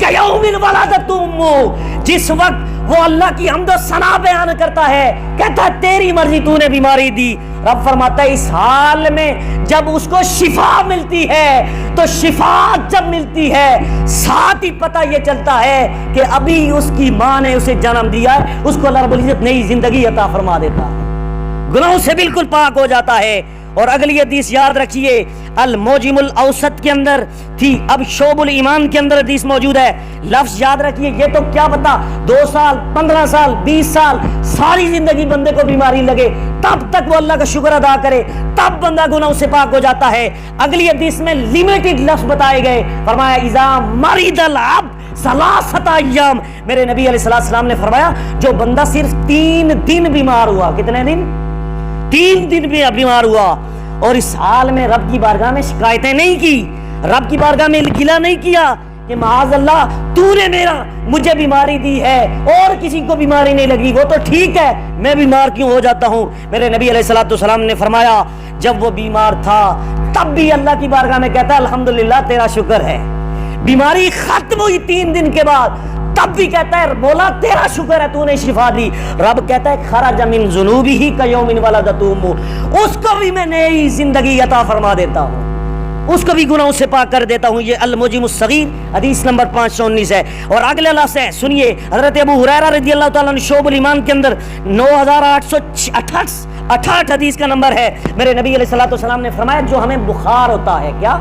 كَيَوْمٍ وَلَدَتْهُ أُمُّهُ. جس وقت وہ اللہ کی حمد و ثنا بیان کرتا ہے کہتا ہے تیری مرضی تو نے بیماری دی, رب فرماتا ہے اس حال میں جب اس کو شفا ملتی ہے تو شفا جب ملتی ہے ساتھ ہی پتہ یہ چلتا ہے کہ ابھی اس کی ماں نے اسے جنم دیا ہے, اس کو اللہ رب العزت نئی زندگی عطا فرما دیتا ہے, گناہوں سے بالکل پاک ہو جاتا ہے. اور اگلی حدیث یاد رکھیے الموجم الاوسط کے اندر تھی, اب شعب الایمان کے اندر حدیث موجود ہے. لفظ یاد رکھیے, یہ تو کیا پتا 2 سال 15 سال 20 سال ساری زندگی بندے کو بیماری لگے تب تک وہ اللہ کا شکر ادا کرے تب بندہ گناہوں سے پاک ہو جاتا ہے. اگلی حدیث میں لمیٹڈ لفظ بتائے گئے, فرمایا اذا مرض العبد 3 ایام. میرے نبی علیہ السلام نے فرمایا جو بندہ صرف 3 دن بیمار ہوا, کتنے دن؟ 3 دن بھی بیمار ہوا اور اس حال میں رب کی بارگاہ میں شکایتیں نہیں کی, رب کی بارگاہ میں گلہ نہیں کیا کہ معاذ اللہ تو نے مجھے بیماری دی ہے اور کسی کو بیماری نہیں لگی, وہ تو ٹھیک ہے میں بیمار کیوں ہو جاتا ہوں. میرے نبی علیہ الصلوۃ والسلام نے فرمایا جب وہ بیمار تھا تب بھی اللہ کی بارگاہ میں کہتا ہے الحمدللہ تیرا شکر ہے. بیماری ختم ہوئی 3 دن کے بعد تب بھی کہتا ہے مولا تیرا شکر ہے تو نے شفا دی. رب کہتا ہے خرج من ذنوبہ کیوم ولدتہ امہ, اس کو بھی میں نئی زندگی عطا فرما دیتا ہوں, اس کو بھی گناہوں سے پاک کر دیتا ہوں. یہ الموجم الصغیر حدیث نمبر 519 ہے. اور اگلے لفظ ہے سنیے, حضرت ابو ہریرہ رضی اللہ تعالیٰ عنہ شعب الایمان کے اندر 9868 حدیث کا نمبر ہے. میرے نبی علیہ الصلوۃ والسلام نے فرمایا جو ہمیں بخار ہوتا ہے, کیا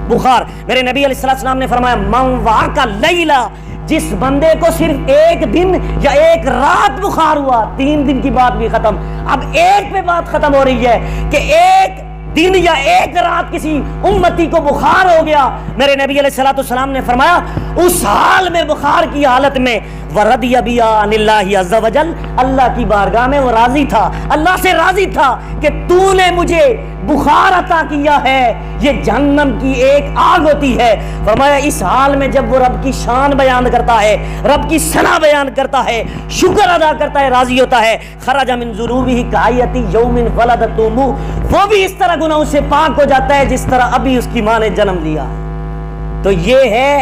بخار. میرے نبی علیہ السلام نے فرمایا من واقع لیلہ، جس بندے کو صرف ایک دن یا ایک رات بخار ہوا، 3 دن کی بات بھی ختم، اب ایک پہ بات ختم ہو رہی ہے کہ ایک دن یا ایک رات کسی امتی کو بخار ہو گیا، میرے نبی علیہ السلام نے فرمایا اس حال میں، بخار کی حالت میں، وَرَضِيَ بِهَا عَنِ اللَّهِ عَزَّ وَجَلَّ، اللہ کی بارگاہ میں وہ راضی تھا، اللہ سے راضی تھا کہ تو نے مجھے بخار عطا کیا ہے، یہ جہنم کی ایک آگ ہوتی ہے. فرمایا اس حال میں جب وہ رب کی شان بیان کرتا ہے، رب کی ثنا بیان کرتا ہے، شکر ادا کرتا ہے، راضی ہوتا ہے، خرج من ذنوبه کہایتی یوم ولدت امہ، وہ بھی اس طرح گناہوں سے پاک ہو جاتا ہے جس طرح ابھی اس کی ماں نے جنم لیا. تو یہ ہے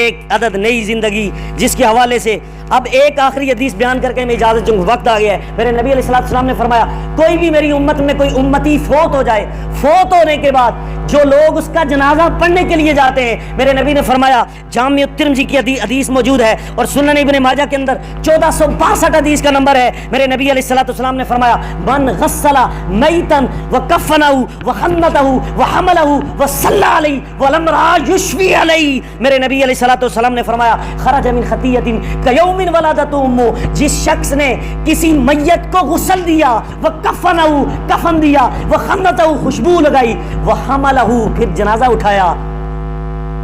ایک عدد نئی زندگی جس کے حوالے سے اب ایک آخری حدیث بیان کر کے میں اجازت چوں، وقت آ گیا ہے. میرے نبی علیہ السلام نے فرمایا کوئی بھی میری امت میں کوئی امتی فوت ہو جائے، فوت ہونے کے بعد جو لوگ اس کا جنازہ پڑھنے کے لیے جاتے ہیں، میرے نبی نے فرمایا جامع الترمذی کی حدیث موجود ہے اور سنن ابن ماجہ کے اندر 1462 حدیث کا نمبر ہے. میرے نبی علیہ السلام نے فرمایا من غسل میتا وکفنہ وخنتہ وحملہ وصلی علیہ ولم را یشفی علیہ، میرے نبی علیہ السلام نے فرمایا خرج من خطیۃ کیوم ولادت امہ، جس شخص نے کسی میت کو غسل دیا، وکفنہ کفن دیا، وخنتہ خوشبو لگائی، وحملہ پھر جنازہ اٹھایا،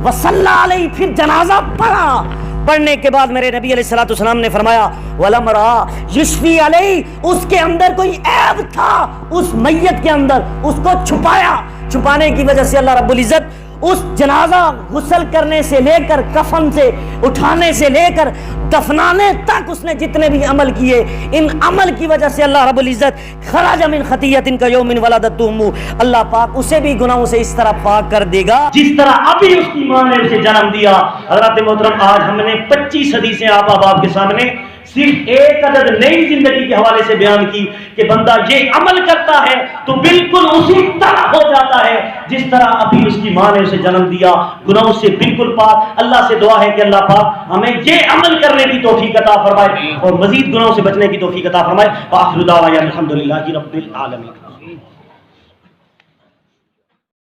وصلی علیہ پھر جنازہ پڑھا، پڑھنے کے بعد میرے نبی علیہ السلام نے فرمایا وَلَمْ رَا یشفی علیہ، اس کے اندر کوئی عیب تھا، اس میت کے اندر اس کو چھپایا، چھپانے کی وجہ سے اللہ رب العزت اس جنازہ غسل کرنے سے لے کر کفن سے اٹھانے سے لے کر دفنانے تک اس نے جتنے بھی عمل کیے، ان عمل کی وجہ سے اللہ رب العزت خرج من خطیۃ کیوم ولدت امہ، اللہ پاک اسے بھی گناہوں سے اس طرح پاک کر دے گا جس طرح ابھی اس کی ماں نے اسے جنم دیا. حضرات محترم، آج ہم نے 25 حدیثیں آپ کے سامنے صرف ایک عدد نئی زندگی کے حوالے سے بیان کی کہ بندہ یہ عمل کرتا ہے تو بالکل اسی طرح ہو جاتا ہے جس طرح ابھی اس کی ماں نے اسے جنم دیا، گناہوں سے بالکل پاک. اللہ سے دعا ہے کہ اللہ پاک ہمیں یہ عمل کرنے کی توفیق عطا فرمائے اور مزید گناہوں سے بچنے کی توفیق عطا فرمائے. وآخر دعوانا الحمدللہ رب العالمین.